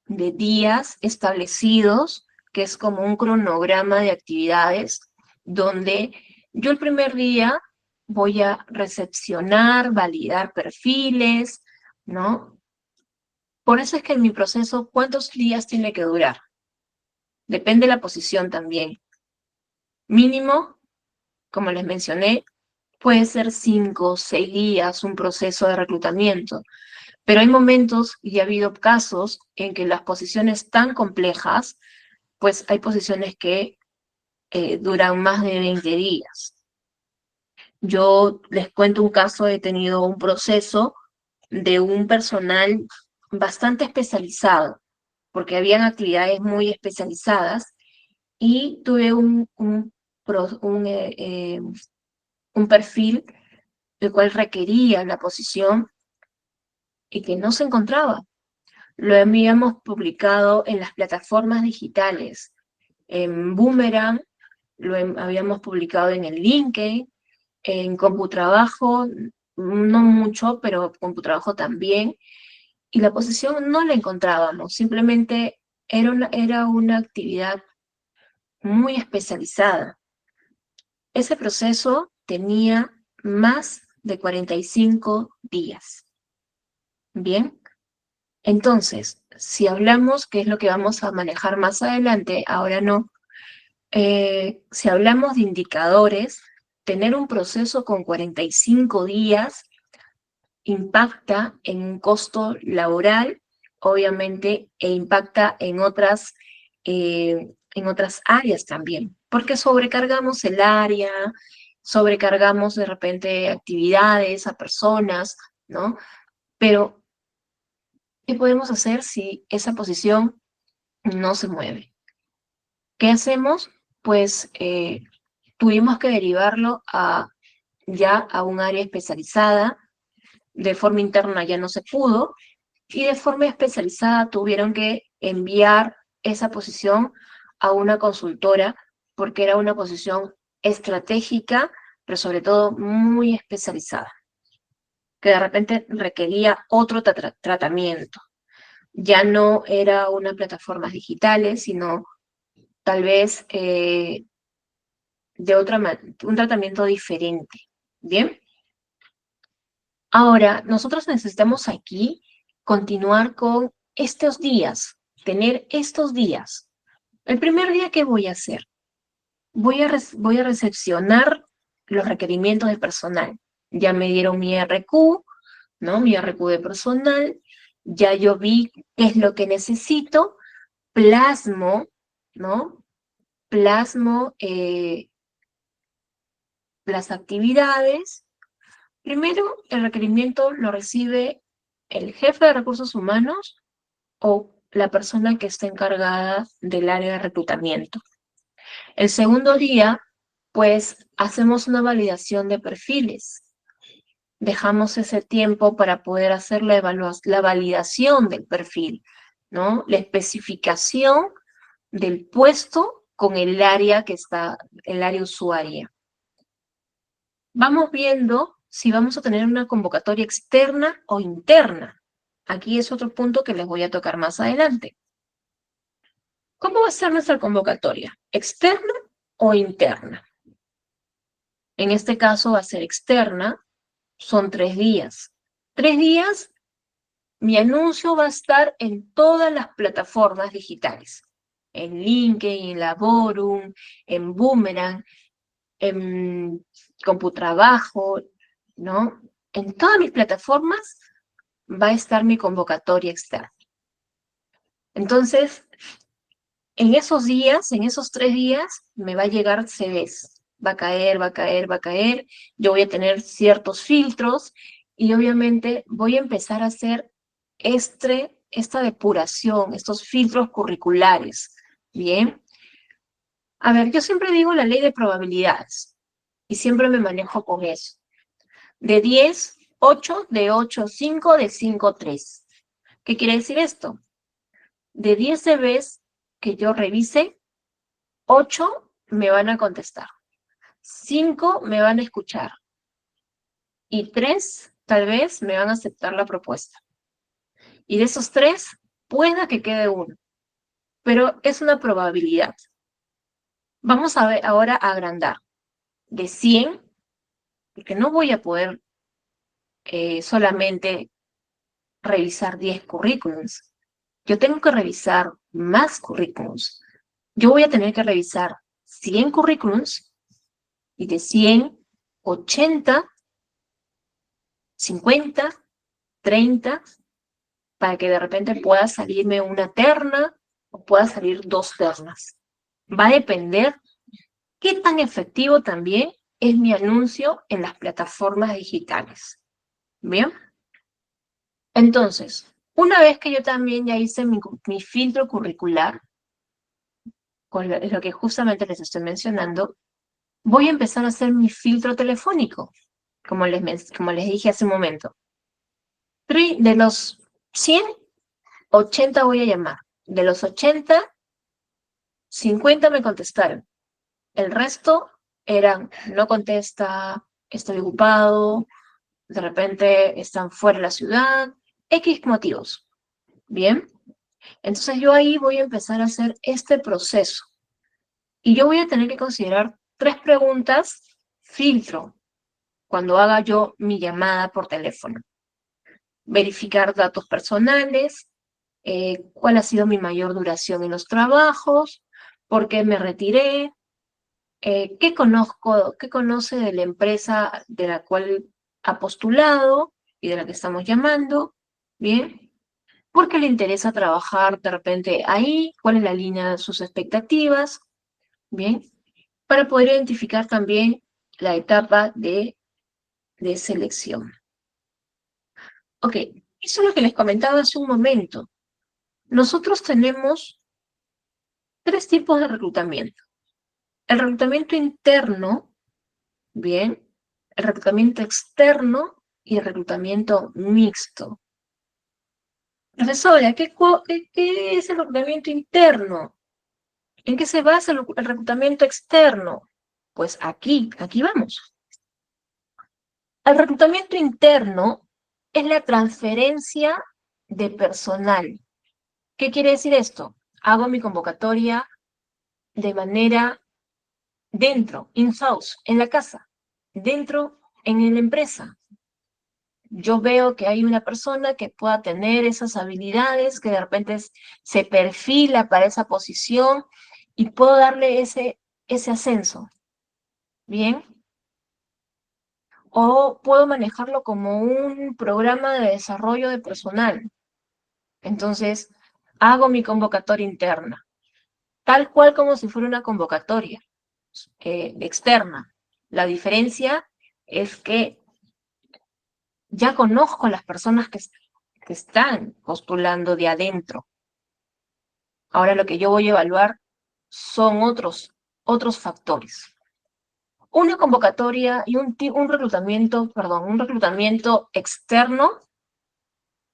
de días establecidos, que es como un cronograma de actividades, donde yo el primer día voy a recepcionar, validar perfiles, ¿no? Por eso es que en mi proceso, ¿cuántos días tiene que durar? Depende de la posición también. Mínimo, como les mencioné, puede ser 5 o 6 días un proceso de reclutamiento. Pero hay momentos y ha habido casos en que las posiciones tan complejas, pues hay posiciones que duran más de 20 días. Yo les cuento un caso, he tenido un proceso de un personal bastante especializado, porque habían actividades muy especializadas y tuve un perfil el cual requería la posición y que no se encontraba. Lo habíamos publicado en las plataformas digitales, en Boomerang, habíamos publicado en el LinkedIn, en CompuTrabajo, no mucho, pero CompuTrabajo también, y la posición no la encontrábamos, simplemente era una actividad muy especializada. Ese proceso tenía más de 45 días. Bien, entonces, si hablamos, que es lo que vamos a manejar más adelante, ahora no, si hablamos de indicadores, tener un proceso con 45 días impacta en un costo laboral, obviamente, e impacta en otras áreas también, porque sobrecargamos el área, sobrecargamos de repente actividades a personas, ¿no? Pero, ¿qué podemos hacer si esa posición no se mueve? ¿Qué hacemos? Pues tuvimos que derivarlo ya a un área especializada, de forma interna ya no se pudo, y de forma especializada tuvieron que enviar esa posición a una consultora porque era una posición estratégica, pero sobre todo muy especializada, que de repente requería otro tratamiento. Ya no era una plataforma digitales, sino tal vez un tratamiento diferente. ¿Bien? Ahora, nosotros necesitamos aquí continuar con estos días, tener estos días. El primer día, ¿qué voy a hacer? Voy a recepcionar los requerimientos del personal. Ya me dieron mi RQ, ¿no? Mi RQ de personal. Ya yo vi qué es lo que necesito. Plasmo, ¿no? Plasmo las actividades. Primero, el requerimiento lo recibe ¿El jefe de recursos humanos o la persona que está encargada del área de reclutamiento? El segundo día, pues hacemos una validación de perfiles. Dejamos ese tiempo para poder hacer la validación del perfil, ¿no? La especificación del puesto con el área que está, el área usuaria. Vamos viendo si vamos a tener una convocatoria externa o interna. Aquí es otro punto que les voy a tocar más adelante. ¿Cómo va a ser nuestra convocatoria? ¿Externa o interna? En este caso va a ser externa, son 3 días. 3 días, mi anuncio va a estar en todas las plataformas digitales. En LinkedIn, en Laborum, en Boomerang, en Computrabajo, ¿no? En todas mis plataformas va a estar mi convocatoria externa. Entonces, en esos días, en esos 3 días, me va a llegar CVs. Va a caer, va a caer, va a caer. Yo voy a tener ciertos filtros y obviamente voy a empezar a hacer esta depuración, estos filtros curriculares. Bien. A ver, yo siempre digo la ley de probabilidades y siempre me manejo con eso. De 10, 8, de 8, 5, de 5, 3. ¿Qué quiere decir esto? De 10 CVs que yo revise, 8 me van a contestar, 5 me van a escuchar y 3 tal vez me van a aceptar la propuesta. Y de esos 3, pueda que quede uno, pero es una probabilidad. Vamos a ver ahora a agrandar. De 100, porque no voy a poder solamente revisar 10 currículums. Yo tengo que revisar más currículums. Yo voy a tener que revisar 100 currículums y de 100, 80, 50, 30, para que de repente pueda salirme una terna o pueda salir 2 ternas. Va a depender qué tan efectivo también es mi anuncio en las plataformas digitales. ¿Bien? Entonces, una vez que yo también ya hice mi filtro curricular, con lo que justamente les estoy mencionando, voy a empezar a hacer mi filtro telefónico, como les dije hace un momento. De los 100, 80 voy a llamar. De los 80, 50 me contestaron. El resto eran, no contesta, estoy ocupado, de repente están fuera de la ciudad, X motivos. Bien, entonces yo ahí voy a empezar a hacer este proceso. Y yo voy a tener que considerar 3 preguntas filtro cuando haga yo mi llamada por teléfono. Verificar datos personales, cuál ha sido mi mayor duración en los trabajos, por qué me retiré, qué conoce de la empresa de la cual ha postulado y de la que estamos llamando, ¿bien? ¿Por qué le interesa trabajar de repente ahí? ¿Cuál es la línea de sus expectativas? ¿Bien? Para poder identificar también la etapa de selección. Ok, eso es lo que les comentaba hace un momento. Nosotros tenemos 3 tipos de reclutamiento. El reclutamiento interno, bien, el reclutamiento externo y el reclutamiento mixto. Profesora, ¿qué es el reclutamiento interno? ¿En qué se basa el reclutamiento externo? Pues aquí vamos. El reclutamiento interno es la transferencia de personal. ¿Qué quiere decir esto? Hago mi convocatoria de manera dentro, in-house, en la casa, dentro, en la empresa. Yo veo que hay una persona que pueda tener esas habilidades, que de repente se perfila para esa posición y puedo darle ese ascenso. ¿Bien? O puedo manejarlo como un programa de desarrollo de personal. Entonces, hago mi convocatoria interna, tal cual como si fuera una convocatoria externa. La diferencia es que ya conozco a las personas que que están postulando de adentro. Ahora lo que yo voy a evaluar son otros factores. Una convocatoria y un reclutamiento externo,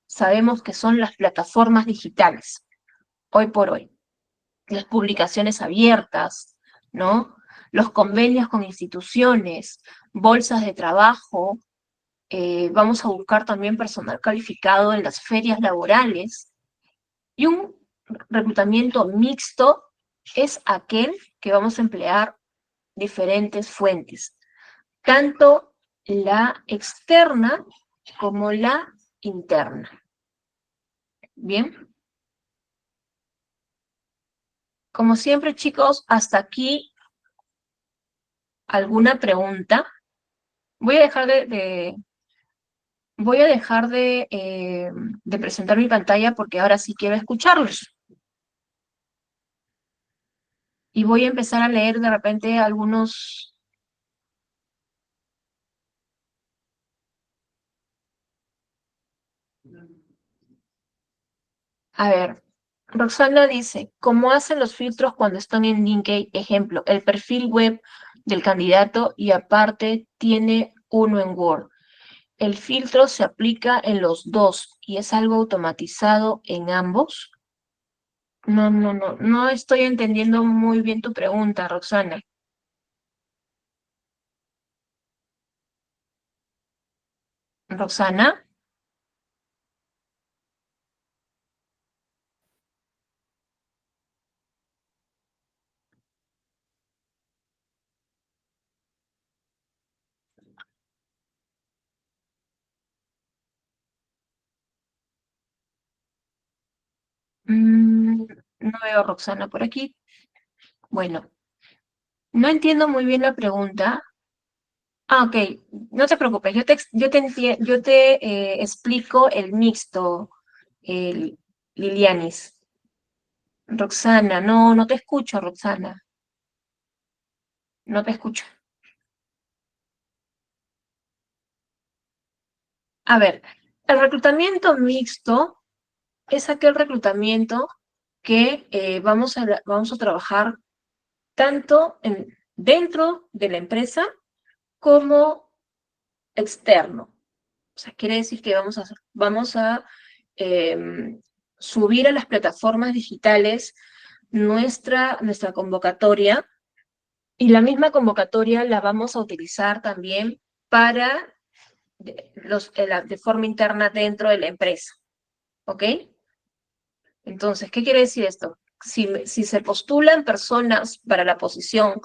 sabemos que son las plataformas digitales, hoy por hoy. Las publicaciones abiertas, ¿no? Los convenios con instituciones, bolsas de trabajo, vamos a buscar también personal calificado en las ferias laborales, y un reclutamiento mixto es aquel que vamos a emplear diferentes fuentes, tanto la externa como la interna. Bien. Como siempre, chicos, hasta aquí alguna pregunta. Voy a dejar de presentar mi pantalla porque ahora sí quiero escucharlos. Y voy a empezar a leer de repente algunos. A ver, Roxana dice, ¿cómo hacen los filtros cuando están en LinkedIn? Ejemplo, el perfil web del candidato y aparte tiene uno en Word. El filtro se aplica en los dos y es algo automatizado en ambos. No estoy entendiendo muy bien tu pregunta, Roxana. Roxana, no veo a Roxana por aquí. Bueno, no entiendo muy bien la pregunta. Ah, ok, no te preocupes, yo te explico el mixto, el Lilianis. Roxana, no te escucho, Roxana, no te escucho. A ver, el reclutamiento mixto es aquel reclutamiento que vamos a trabajar tanto dentro de la empresa como externo. O sea, quiere decir que vamos a subir a las plataformas digitales nuestra convocatoria, y la misma convocatoria la vamos a utilizar también para de forma interna dentro de la empresa. ¿Ok? Entonces, ¿qué quiere decir esto? Si se postulan personas para la posición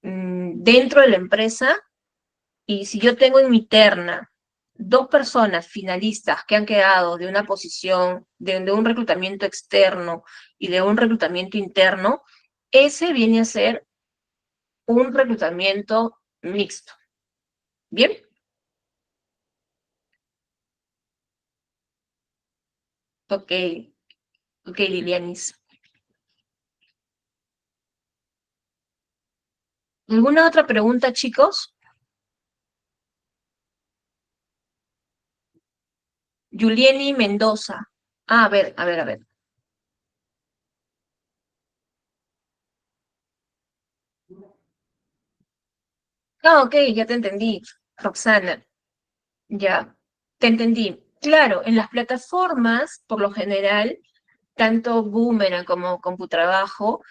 dentro de la empresa, y si yo tengo en mi terna dos personas finalistas que han quedado de una posición, de un reclutamiento externo y de un reclutamiento interno, ese viene a ser un reclutamiento mixto. ¿Bien? Ok, ok, Lilianis. ¿Alguna otra pregunta, chicos? Julieni Mendoza. Ah, a ver. Ah, ok, ya te entendí, Roxana. Ya, te entendí. Claro, en las plataformas, por lo general, tanto Boomerang como Computrabajo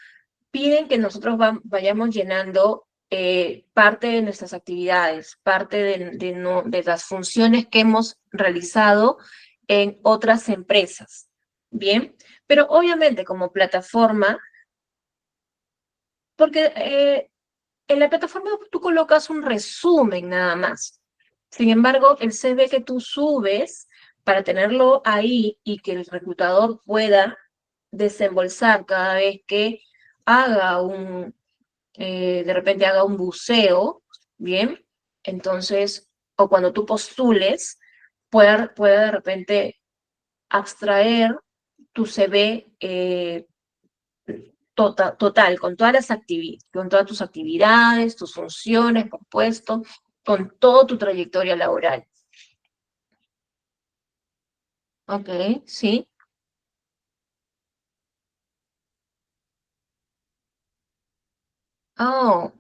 piden que nosotros vayamos llenando parte de nuestras actividades, parte de las funciones que hemos realizado en otras empresas. Bien, pero obviamente como plataforma, porque en la plataforma tú colocas un resumen nada más. Sin embargo, el CV que tú subes, para tenerlo ahí y que el reclutador pueda desembolsar cada vez que haga de repente haga un buceo, ¿bien? Entonces, o cuando tú postules, pueda de repente abstraer tu CV total, con todas tus actividades, tus funciones, por puesto, con toda tu trayectoria laboral. Ok, sí. Oh,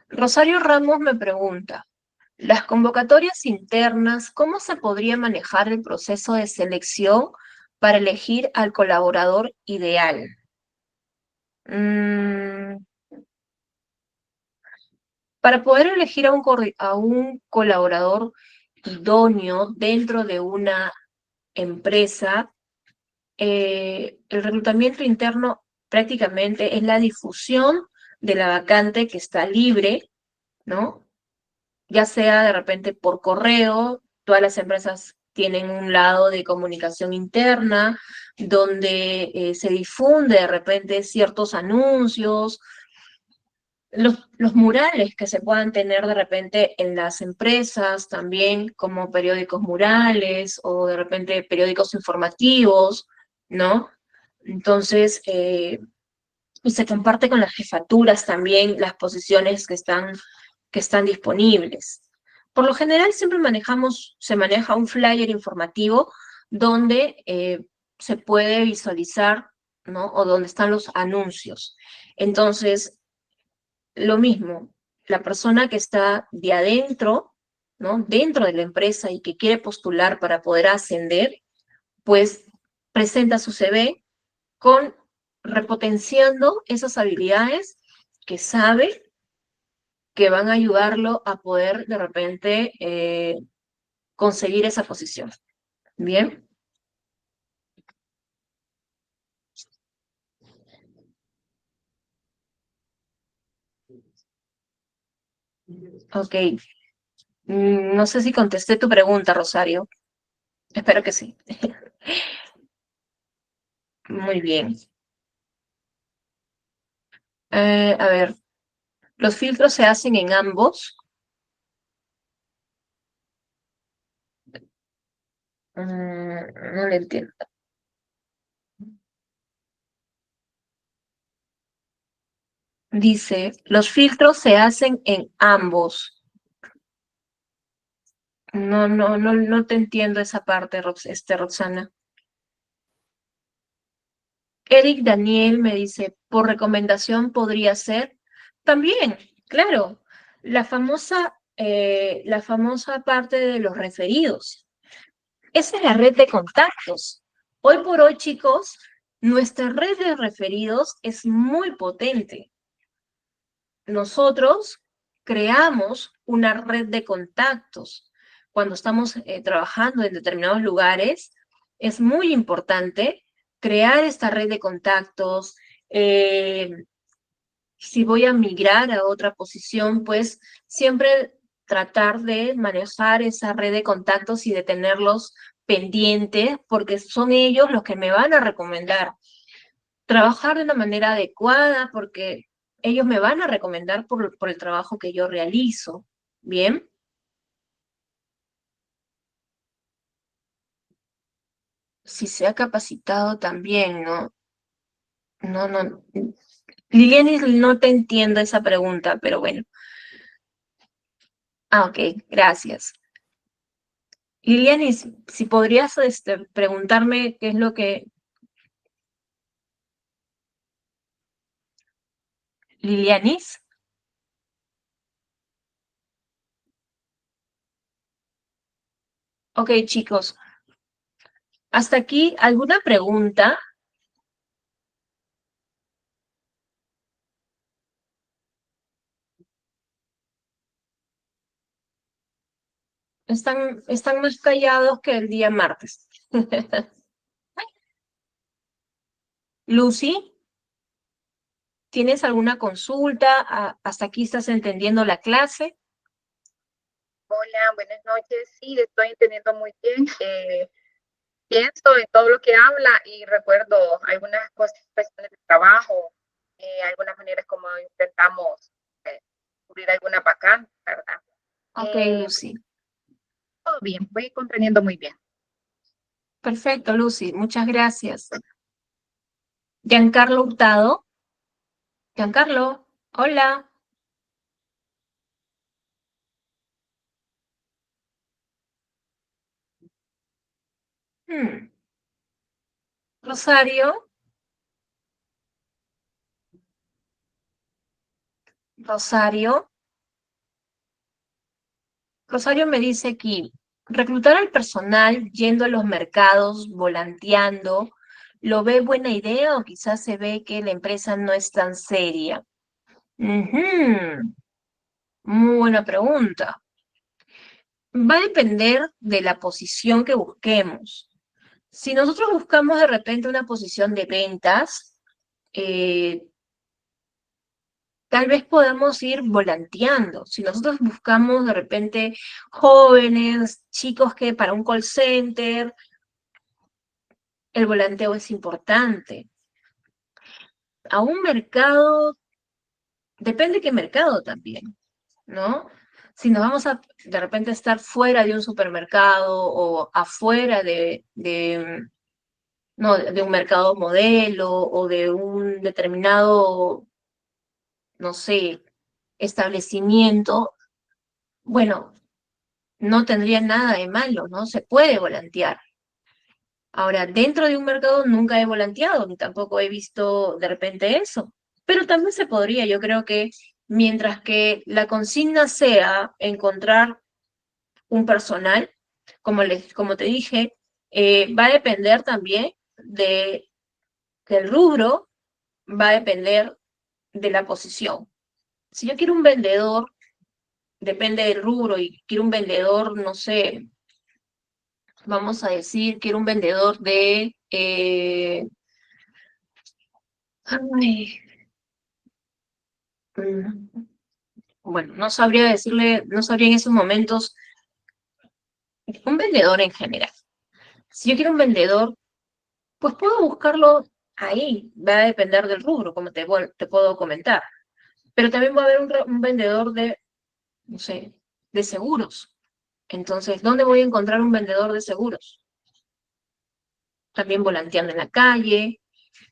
Rosario Ramos me pregunta, las convocatorias internas, ¿cómo se podría manejar el proceso de selección para elegir al colaborador ideal? Mm, para poder elegir a un colaborador idóneo dentro de una empresa, el reclutamiento interno prácticamente es la difusión de la vacante que está libre, ¿no? Ya sea de repente por correo, todas las empresas tienen un lado de comunicación interna donde se difunde de repente ciertos anuncios, los murales que se puedan tener de repente en las empresas también, como periódicos murales o de repente periódicos informativos, ¿no? Entonces, y se comparte con las jefaturas también las posiciones que están disponibles. Por lo general siempre se maneja un flyer informativo donde se puede visualizar, ¿no? O donde están los anuncios. Entonces, lo mismo, la persona que está de adentro, ¿no? Dentro de la empresa y que quiere postular para poder ascender, pues presenta su CV con repotenciando esas habilidades que sabe que van a ayudarlo a poder de repente conseguir esa posición. Bien, ok. No sé si contesté tu pregunta, Rosario. Espero que sí. Muy bien. A ver, los filtros se hacen en ambos. No le entiendo. Dice, los filtros se hacen en ambos. No te entiendo esa parte, Roxana. Eric Daniel me dice, por recomendación podría ser. También, claro, la famosa parte de los referidos. Esa es la red de contactos. Hoy por hoy, chicos, nuestra red de referidos es muy potente. Nosotros creamos una red de contactos. Cuando estamos trabajando en determinados lugares, es muy importante crear esta red de contactos. Si voy a migrar a otra posición, pues siempre tratar de manejar esa red de contactos y de tenerlos pendientes, porque son ellos los que me van a recomendar trabajar de una manera adecuada porque ellos me van a recomendar por el trabajo que yo realizo. Bien, si se ha capacitado también, ¿no? No. Liliani, no te entiendo esa pregunta, pero bueno. Ah, ok, gracias. Liliani, si podrías preguntarme qué es lo que... Lilianis, ok, chicos, hasta aquí, ¿alguna pregunta? Están más callados que el día martes. Lucy, ¿tienes alguna consulta? ¿Hasta aquí estás entendiendo la clase? Hola, buenas noches. Sí, estoy entendiendo muy bien. Pienso en todo lo que habla y recuerdo algunas cuestiones de trabajo, algunas maneras como intentamos cubrir alguna vacante, ¿verdad? Ok, Eh, Lucy. Todo bien, voy comprendiendo muy bien. Perfecto, Lucy. Muchas gracias. Giancarlo Hurtado. Giancarlo, hola. Hmm. Rosario, Rosario, Rosario me dice aquí, reclutar al personal yendo a los mercados, volanteando, ¿lo ve buena idea o quizás se ve que la empresa no es tan seria? Ujú, muy buena pregunta. Va a depender de la posición que busquemos. Si nosotros buscamos de repente una posición de ventas, eh, tal vez podamos ir volanteando. Si nosotros buscamos de repente jóvenes, chicos que para un call center, el volanteo es importante. A un mercado, depende qué mercado también, ¿no? Si nos vamos a de repente estar fuera de un supermercado o afuera no, de un mercado modelo o de un determinado, no sé, establecimiento, bueno, no tendría nada de malo, ¿no? Se puede volantear. Ahora, dentro de un mercado nunca he volanteado, ni tampoco he visto de repente eso. Pero también se podría, yo creo que mientras que la consigna sea encontrar un personal, como te dije, va a depender también del rubro, va a depender de la posición. Si yo quiero un vendedor, depende del rubro, y quiero un vendedor, no sé, vamos a decir, quiero un vendedor de, ay, bueno, no sabría decirle, no sabría en esos momentos, un vendedor en general. Si yo quiero un vendedor, pues puedo buscarlo ahí, va a depender del rubro, como te puedo comentar. Pero también va a haber un vendedor de, no sé, de seguros. Entonces, ¿dónde voy a encontrar un vendedor de seguros? También volanteando en la calle,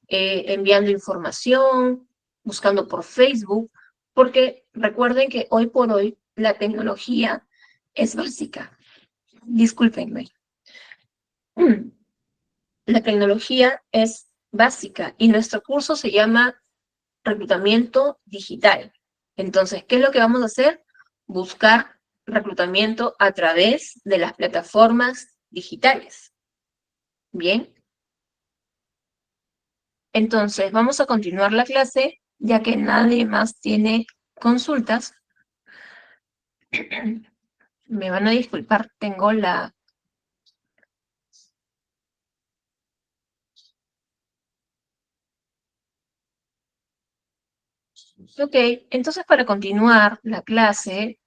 enviando información, buscando por Facebook, porque recuerden que hoy por hoy la tecnología es básica. Discúlpenme. La tecnología es básica y nuestro curso se llama reclutamiento digital. Entonces, ¿qué es lo que vamos a hacer? Buscar reclutamiento a través de las plataformas digitales. Bien. Entonces, vamos a continuar la clase, ya que nadie más tiene consultas. Me van a disculpar, tengo la... Ok, entonces para continuar la clase,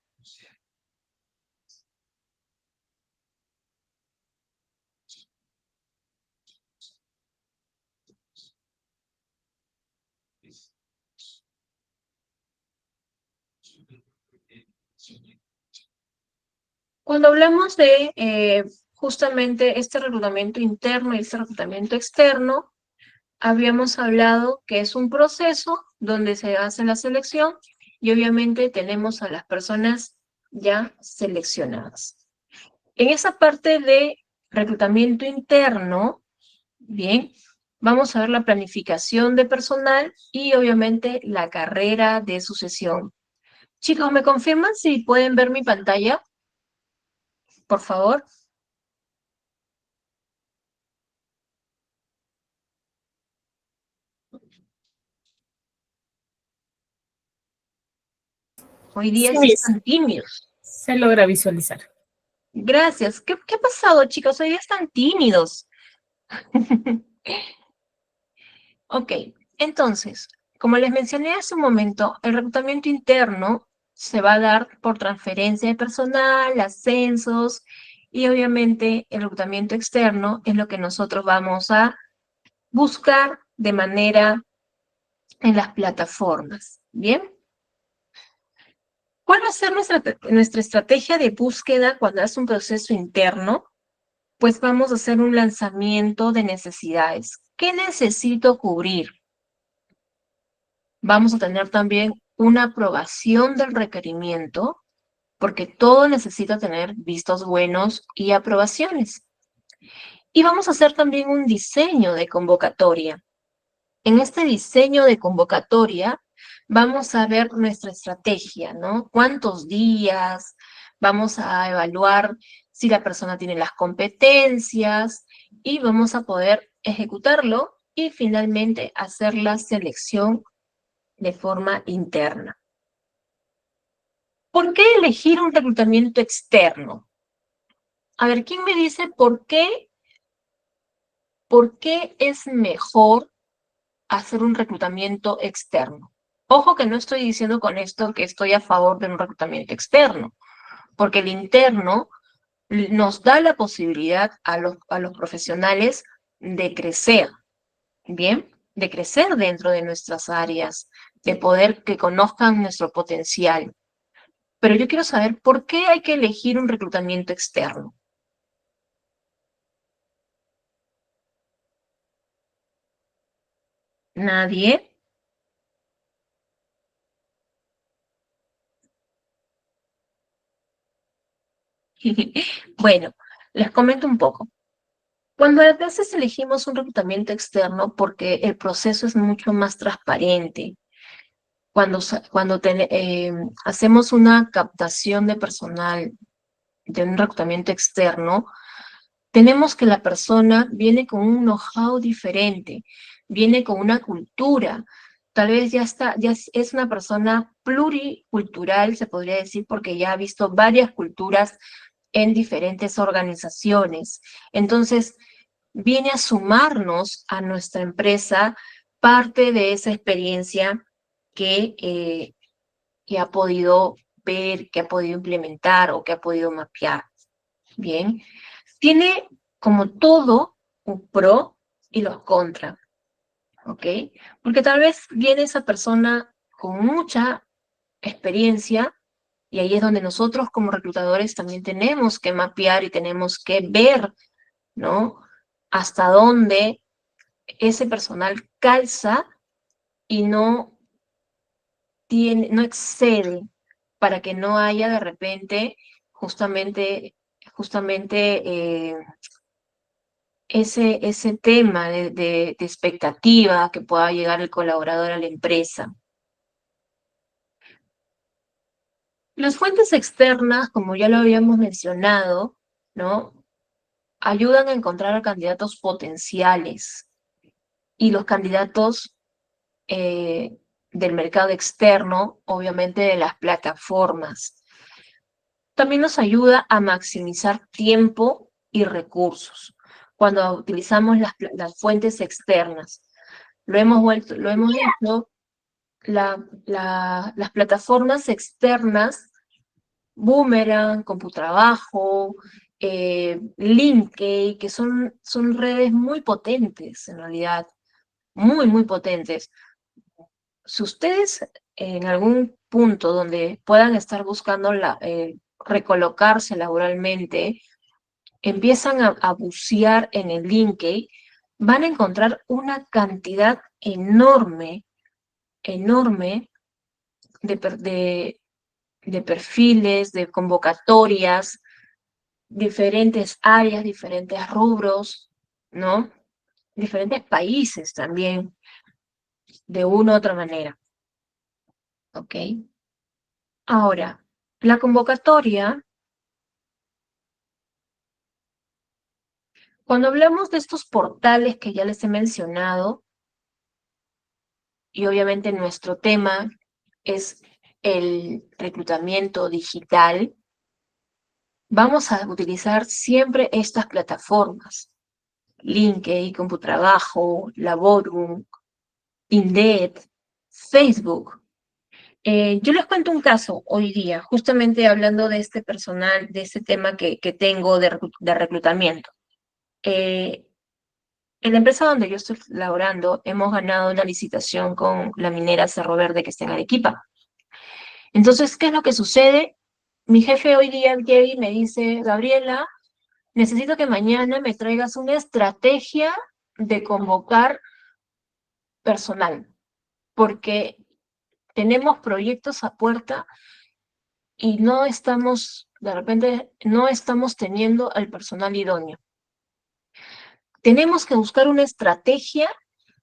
cuando hablamos de justamente este reclutamiento interno y este reclutamiento externo, habíamos hablado que es un proceso donde se hace la selección y obviamente tenemos a las personas ya seleccionadas. En esa parte de reclutamiento interno, bien, vamos a ver la planificación de personal y obviamente la carrera de sucesión. Chicos, ¿me confirman si pueden ver mi pantalla? Por favor. Hoy día Sí, sí Miss, están tímidos. se logra visualizar. Gracias. ¿Qué ha pasado, chicos? Hoy día están tímidos. Ok, entonces, como les mencioné hace un momento, el reclutamiento interno se va a dar por transferencia de personal, ascensos, y obviamente el reclutamiento externo es lo que nosotros vamos a buscar de manera en las plataformas. ¿Bien? ¿Cuál va a ser nuestra estrategia de búsqueda cuando es un proceso interno? Pues vamos a hacer un lanzamiento de necesidades. ¿Qué necesito cubrir? Vamos a tener también una aprobación del requerimiento, porque todo necesita tener vistos buenos y aprobaciones. Y vamos a hacer también un diseño de convocatoria. En este diseño de convocatoria vamos a ver nuestra estrategia, ¿no? ¿Cuántos días? Vamos a evaluar si la persona tiene las competencias y vamos a poder ejecutarlo y finalmente hacer la selección de forma interna. ¿Por qué elegir un reclutamiento externo? A ver, ¿quién me dice por qué es mejor hacer un reclutamiento externo? Ojo que no estoy diciendo con esto que estoy a favor de un reclutamiento externo, porque el interno nos da la posibilidad a los profesionales de crecer, ¿bien? De crecer dentro de nuestras áreas, de poder que conozcan nuestro potencial. Pero yo quiero saber por qué hay que elegir un reclutamiento externo. ¿Nadie? Bueno, les comento un poco. Cuando a veces elegimos un reclutamiento externo porque el proceso es mucho más transparente, cuando hacemos una captación de personal de un reclutamiento externo, tenemos que la persona viene con un know-how diferente, viene con una cultura, tal vez es una persona pluricultural, se podría decir, porque ya ha visto varias culturas en diferentes organizaciones. Entonces, viene a sumarnos a nuestra empresa parte de esa experiencia que ha podido ver, que ha podido implementar o que ha podido mapear. Bien, tiene como todo un pro y los contra, ¿ok? Porque tal vez viene esa persona con mucha experiencia y ahí es donde nosotros como reclutadores también tenemos que mapear y tenemos que ver, ¿no? Hasta dónde ese personal calza y no excede para que no haya de repente justamente ese tema de expectativa que pueda llegar el colaborador a la empresa. Las fuentes externas, como ya lo habíamos mencionado, ¿no? Ayudan a encontrar a candidatos potenciales y los candidatos del mercado externo, obviamente de las plataformas. También nos ayuda a maximizar tiempo y recursos cuando utilizamos las fuentes externas. Lo hemos hecho, las plataformas externas, Boomerang, Computrabajo, LinkedIn, que son redes muy potentes en realidad, muy potentes. Si ustedes en algún punto donde puedan estar buscando recolocarse laboralmente, empiezan a bucear en el LinkedIn, van a encontrar una cantidad enorme de perfiles, de convocatorias, diferentes áreas, diferentes rubros, ¿no? Diferentes países también, de una u otra manera, ¿ok? Ahora, la convocatoria, cuando hablamos de estos portales que ya les he mencionado, y obviamente nuestro tema es el reclutamiento digital, vamos a utilizar siempre estas plataformas: LinkedIn, Computrabajo, Laborum, Indeed, Facebook. Yo les cuento un caso hoy día, justamente hablando de este personal, de este tema que tengo de reclutamiento. En la empresa donde yo estoy laborando, hemos ganado una licitación con la minera Cerro Verde que está en Arequipa. Entonces, ¿qué es lo que sucede? Mi jefe hoy día llega y me dice: Gabriela, necesito que mañana me traigas una estrategia de convocar personal, porque tenemos proyectos a puerta y de repente, no estamos teniendo al personal idóneo. tenemos que buscar una estrategia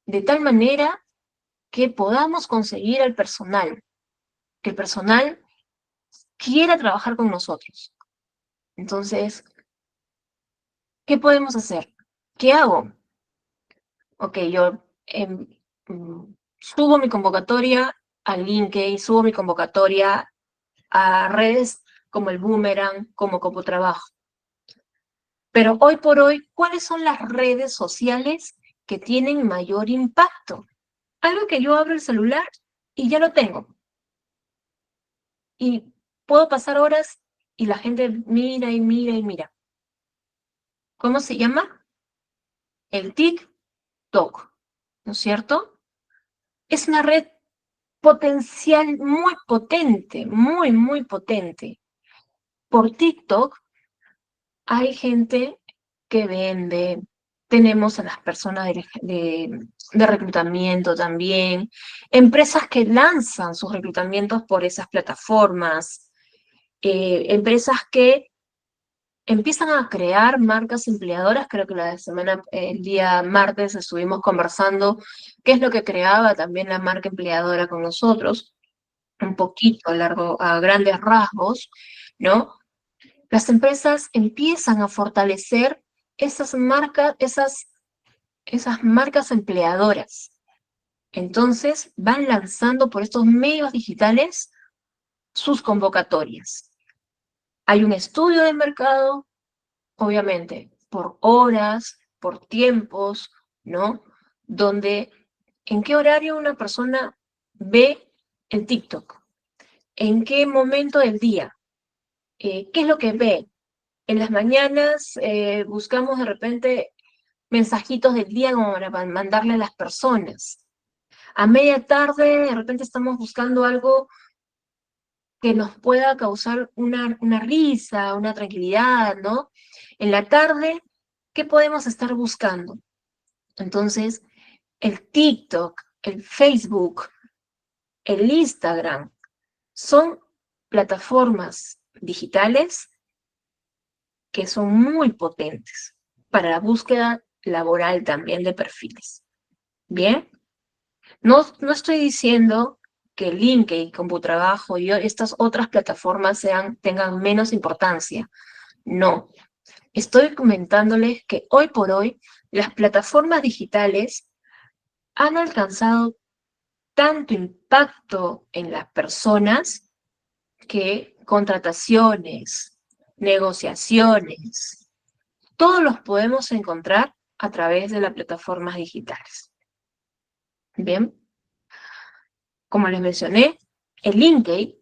de tal manera que podamos conseguir al personal, que el personal quiera trabajar con nosotros. Entonces, ¿qué podemos hacer? ¿Qué hago? Ok, yo subo mi convocatoria a LinkedIn, subo mi convocatoria a redes como el Boomerang, como Copotrabajo. Pero hoy por hoy, ¿cuáles son las redes sociales que tienen mayor impacto? Algo que yo abro el celular y ya lo tengo. Y puedo pasar horas y la gente mira y mira y mira. ¿Cómo se llama? El TikTok, ¿no es cierto? Es una red potencial muy potente, muy, muy potente. Por TikTok hay gente que vende, tenemos a las personas de reclutamiento también, empresas que lanzan sus reclutamientos por esas plataformas, empresas que empiezan a crear marcas empleadoras. Creo que el día martes estuvimos conversando qué es lo que creaba también la marca empleadora con nosotros, un poquito a grandes rasgos, ¿no? Las empresas empiezan a fortalecer esas marcas empleadoras. Entonces van lanzando por estos medios digitales sus convocatorias. Hay un estudio de mercado, obviamente, por horas, por tiempos, ¿no? Donde, ¿en qué horario una persona ve el TikTok? ¿En qué momento del día? ¿Qué es lo que ve? En las mañanas buscamos de repente mensajitos del día como para mandarle a las personas. A media tarde de repente estamos buscando algo que nos pueda causar una risa, una tranquilidad, ¿no? En la tarde, ¿qué podemos estar buscando? Entonces, el TikTok, el Facebook, el Instagram, son plataformas digitales que son muy potentes para la búsqueda laboral también de perfiles. ¿Bien? No estoy diciendo que LinkedIn, Computrabajo y estas otras plataformas tengan menos importancia. No. Estoy comentándoles que hoy por hoy las plataformas digitales han alcanzado tanto impacto en las personas que contrataciones, negociaciones, todos los podemos encontrar a través de las plataformas digitales. Bien, como les mencioné, el LinkedIn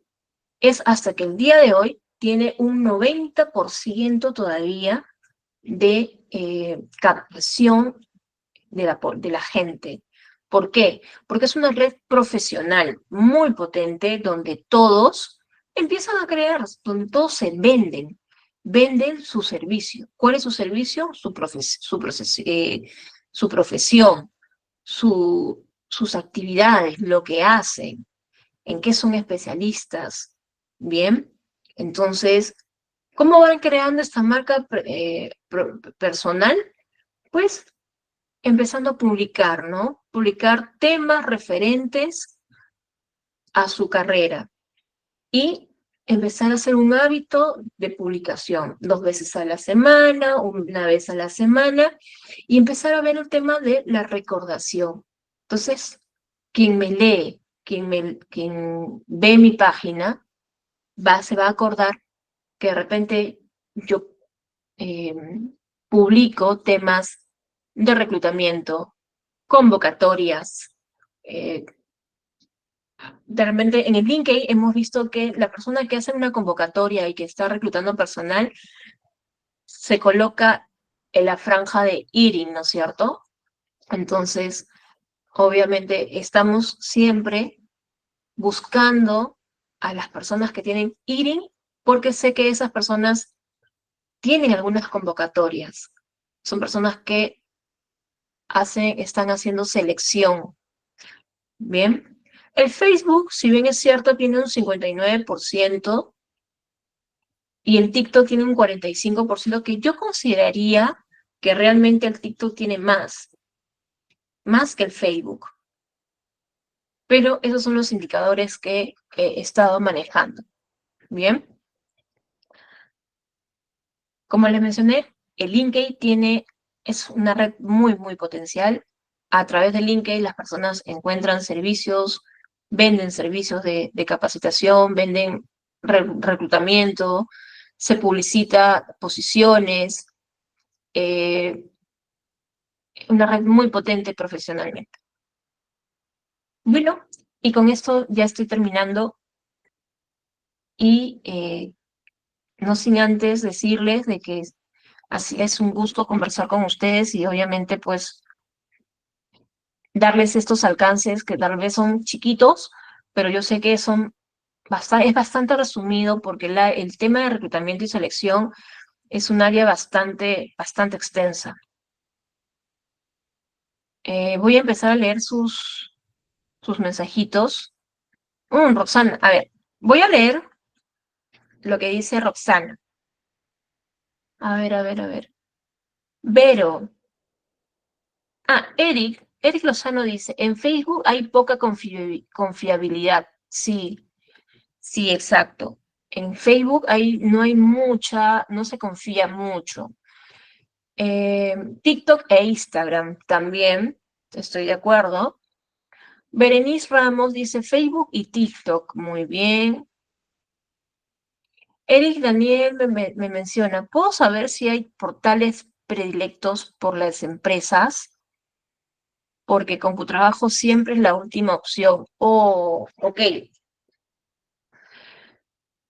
es hasta que el día de hoy tiene un 90% todavía de captación de la gente. ¿Por qué? Porque es una red profesional muy potente donde todos empiezan a crear, donde todos se venden su servicio. ¿Cuál es su servicio? Su profesión, sus actividades, lo que hacen, en qué son especialistas. Bien, entonces, ¿cómo van creando esta marca personal? Pues empezando a publicar, ¿no? Publicar temas referentes a su carrera y empezar a hacer un hábito de publicación 2 veces a la semana, 1 vez a la semana, y empezar a ver el tema de la recordación. Entonces, quien me lee, quien ve mi página, se va a acordar que de repente yo publico temas de reclutamiento, convocatorias. De repente en el LinkedIn hemos visto que la persona que hace una convocatoria y que está reclutando personal se coloca en la franja de hiring, ¿no es cierto? Entonces, obviamente estamos siempre buscando a las personas que tienen hiring porque sé que esas personas tienen algunas convocatorias. Son personas que están haciendo selección. Bien. El Facebook, si bien es cierto, tiene un 59% y el TikTok tiene un 45% que yo consideraría que realmente el TikTok tiene más que el Facebook. Pero esos son los indicadores que he estado manejando. Bien. Como les mencioné, el LinkedIn es una red muy potencial. A través de LinkedIn las personas encuentran servicios, venden servicios de capacitación, venden reclutamiento, se publicita posiciones, una red muy potente profesionalmente. Bueno, y con esto ya estoy terminando y no sin antes decirles de que así es un gusto conversar con ustedes y obviamente pues darles estos alcances que tal vez son chiquitos, pero yo sé que es bastante resumido porque el tema de reclutamiento y selección es un área bastante extensa. Voy a empezar a leer sus mensajitos. Roxana, a ver, voy a leer lo que dice Roxana. A ver. Vero. Eric Lozano dice, en Facebook hay poca confiabilidad. Sí, sí, exacto. En Facebook no se confía mucho. TikTok e Instagram también, estoy de acuerdo. Berenice Ramos dice Facebook y TikTok, muy bien. Eric Daniel me menciona, ¿puedo saber si hay portales predilectos por las empresas? Porque CompuTrabajo siempre es la última opción. Oh, ok.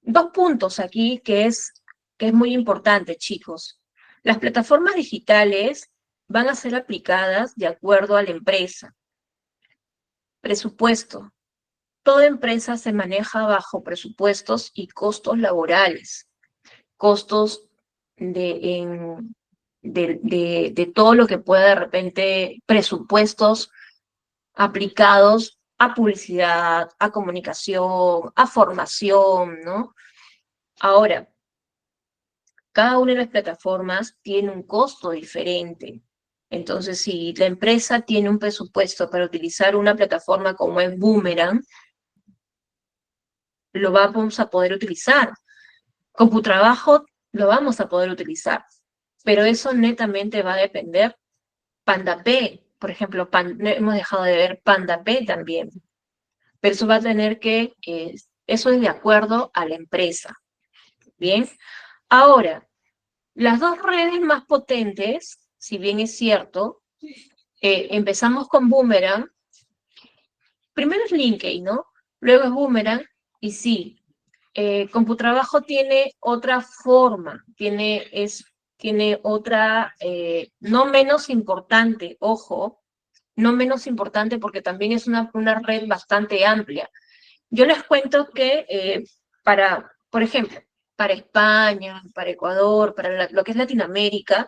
Dos puntos aquí que es muy importante, chicos. Las plataformas digitales van a ser aplicadas de acuerdo a la empresa. Presupuesto. Toda empresa se maneja bajo presupuestos y costos laborales, costos de todo lo que pueda de repente, presupuestos aplicados a publicidad, a comunicación, a formación, ¿no? Ahora, cada una de las plataformas tiene un costo diferente. Entonces, si la empresa tiene un presupuesto para utilizar una plataforma como es Boomerang, lo vamos a poder utilizar. CompuTrabajo lo vamos a poder utilizar, pero eso netamente va a depender. PandaP, por ejemplo, no hemos dejado de ver PandaP también, pero eso va a tener eso es de acuerdo a la empresa. Bien, ahora, las dos redes más potentes, si bien es cierto, empezamos con Boomerang, primero es LinkedIn, ¿no? Luego es Boomerang, y sí, CompuTrabajo tiene otra forma, tiene otra, no menos importante, ojo, no menos importante porque también es una red bastante amplia. Yo les cuento que por ejemplo, para España, para Ecuador, para lo que es Latinoamérica,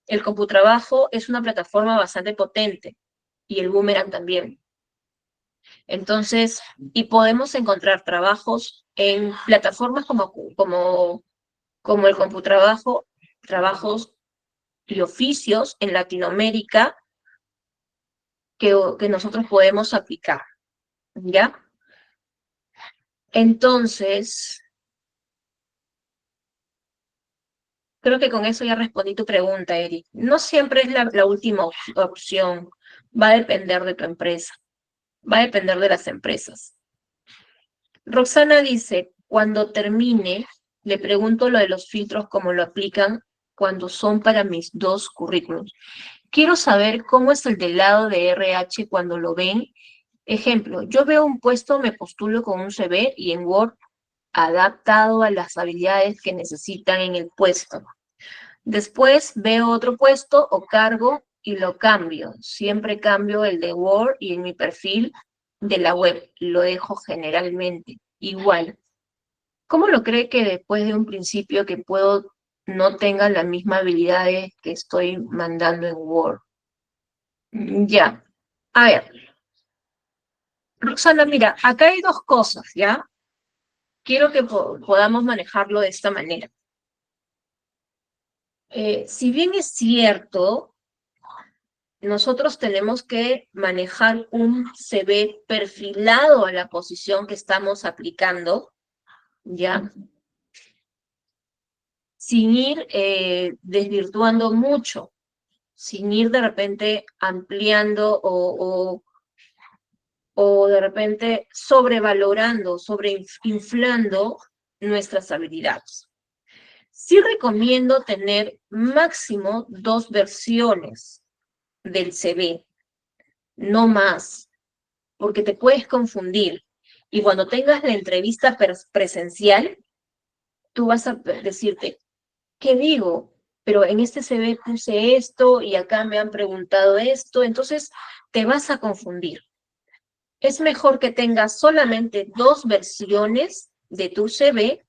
el CompuTrabajo es una plataforma bastante potente y el Boomerang también. Entonces, y podemos encontrar trabajos en plataformas como el CompuTrabajo, trabajos y oficios en Latinoamérica que nosotros podemos aplicar, ¿ya? Entonces, creo que con eso ya respondí tu pregunta, Eric. No siempre es la última opción. Va a depender de tu empresa. Va a depender de las empresas. Roxana dice, cuando termine, le pregunto lo de los filtros, cómo lo aplican cuando son para mis dos currículums. Quiero saber cómo es el del lado de RH cuando lo ven. Ejemplo, yo veo un puesto, me postulo con un CV y en Word adaptado a las habilidades que necesitan en el puesto. Después veo otro puesto o cargo y lo cambio. Siempre cambio el de Word y en mi perfil de la web. Lo dejo generalmente igual. ¿Cómo lo cree que después de un principio que no tenga las mismas habilidades que estoy mandando en Word? Ya. A ver, Roxana, mira, acá hay dos cosas, ¿ya? Quiero que podamos manejarlo de esta manera. Si bien es cierto, nosotros tenemos que manejar un CV perfilado a la posición que estamos aplicando, ¿ya? Sin ir desvirtuando mucho, sin ir de repente ampliando o de repente sobrevalorando, sobreinflando nuestras habilidades. Sí recomiendo tener máximo 2 versiones del CV, no más, porque te puedes confundir. Y cuando tengas la entrevista presencial, tú vas a decirte, ¿qué digo? Pero en este CV puse esto y acá me han preguntado esto, entonces te vas a confundir. Es mejor que tengas solamente 2 versiones de tu CV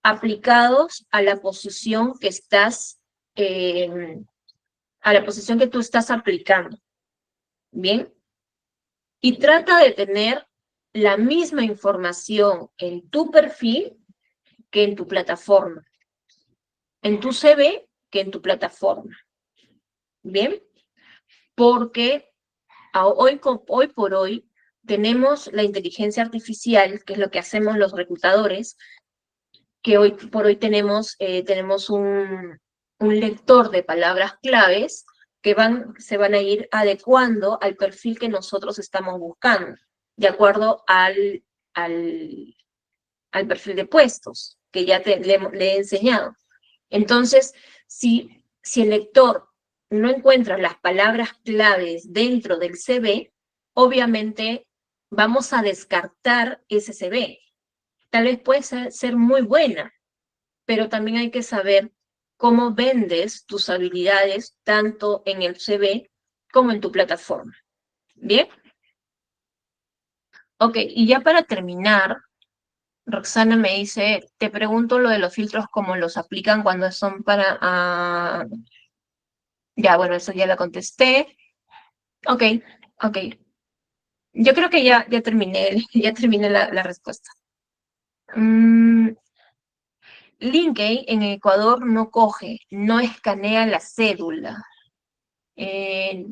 aplicados a la posición que estás, a la posición que tú estás aplicando. ¿Bien? Y trata de tener la misma información en tu perfil que en tu plataforma. En tu CV que en tu plataforma. ¿Bien? Porque hoy por hoy tenemos la inteligencia artificial, que es lo que hacemos los reclutadores, que hoy por hoy tenemos un lector de palabras claves que se van a ir adecuando al perfil que nosotros estamos buscando, de acuerdo al, al perfil de puestos que ya le he enseñado. Entonces, si el lector no encuentra las palabras claves dentro del CV, obviamente vamos a descartar ese CV. Tal vez puede ser muy buena, pero también hay que saber cómo vendes tus habilidades tanto en el CV como en tu plataforma. ¿Bien? Ok, y ya para terminar, Roxana me dice, te pregunto lo de los filtros, ¿cómo los aplican cuando son para... Ya, bueno, eso ya la contesté. Ok, ok. Yo creo que ya terminé, ya terminé la respuesta. LinkedIn en Ecuador no coge, no escanea la cédula. Eh,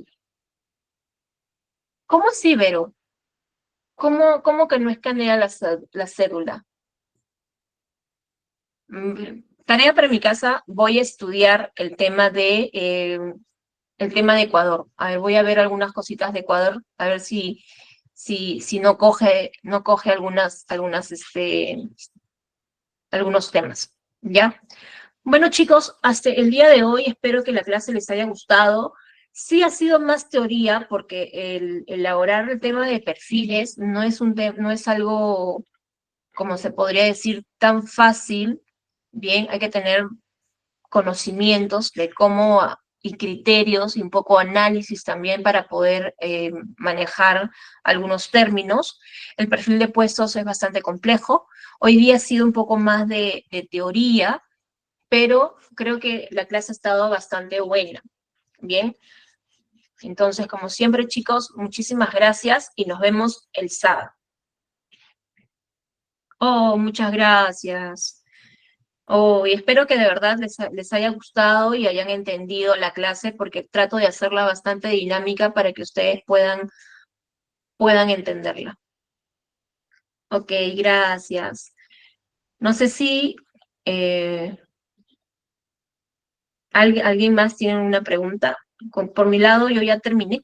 ¿Cómo así, Vero? ¿Cómo que no escanea la cédula? Tarea para mi casa, voy a estudiar el tema de Ecuador. A ver, voy a ver algunas cositas de Ecuador, a ver si no coge algunos temas, ¿ya? Bueno, chicos, hasta el día de hoy espero que la clase les haya gustado. Sí ha sido más teoría porque el elaborar el tema de perfiles no es algo, como se podría decir, tan fácil. Bien, hay que tener conocimientos de cómo y criterios y un poco análisis también para poder manejar algunos términos. El perfil de puestos es bastante complejo. Hoy día ha sido un poco más de teoría, pero creo que la clase ha estado bastante buena. Bien, entonces, como siempre, chicos, muchísimas gracias y nos vemos el sábado. Oh, muchas gracias. Oh, y espero que de verdad les haya gustado y hayan entendido la clase porque trato de hacerla bastante dinámica para que ustedes puedan entenderla. Ok, gracias. No sé si eh, alguien más tiene una pregunta. Por mi lado, yo ya terminé.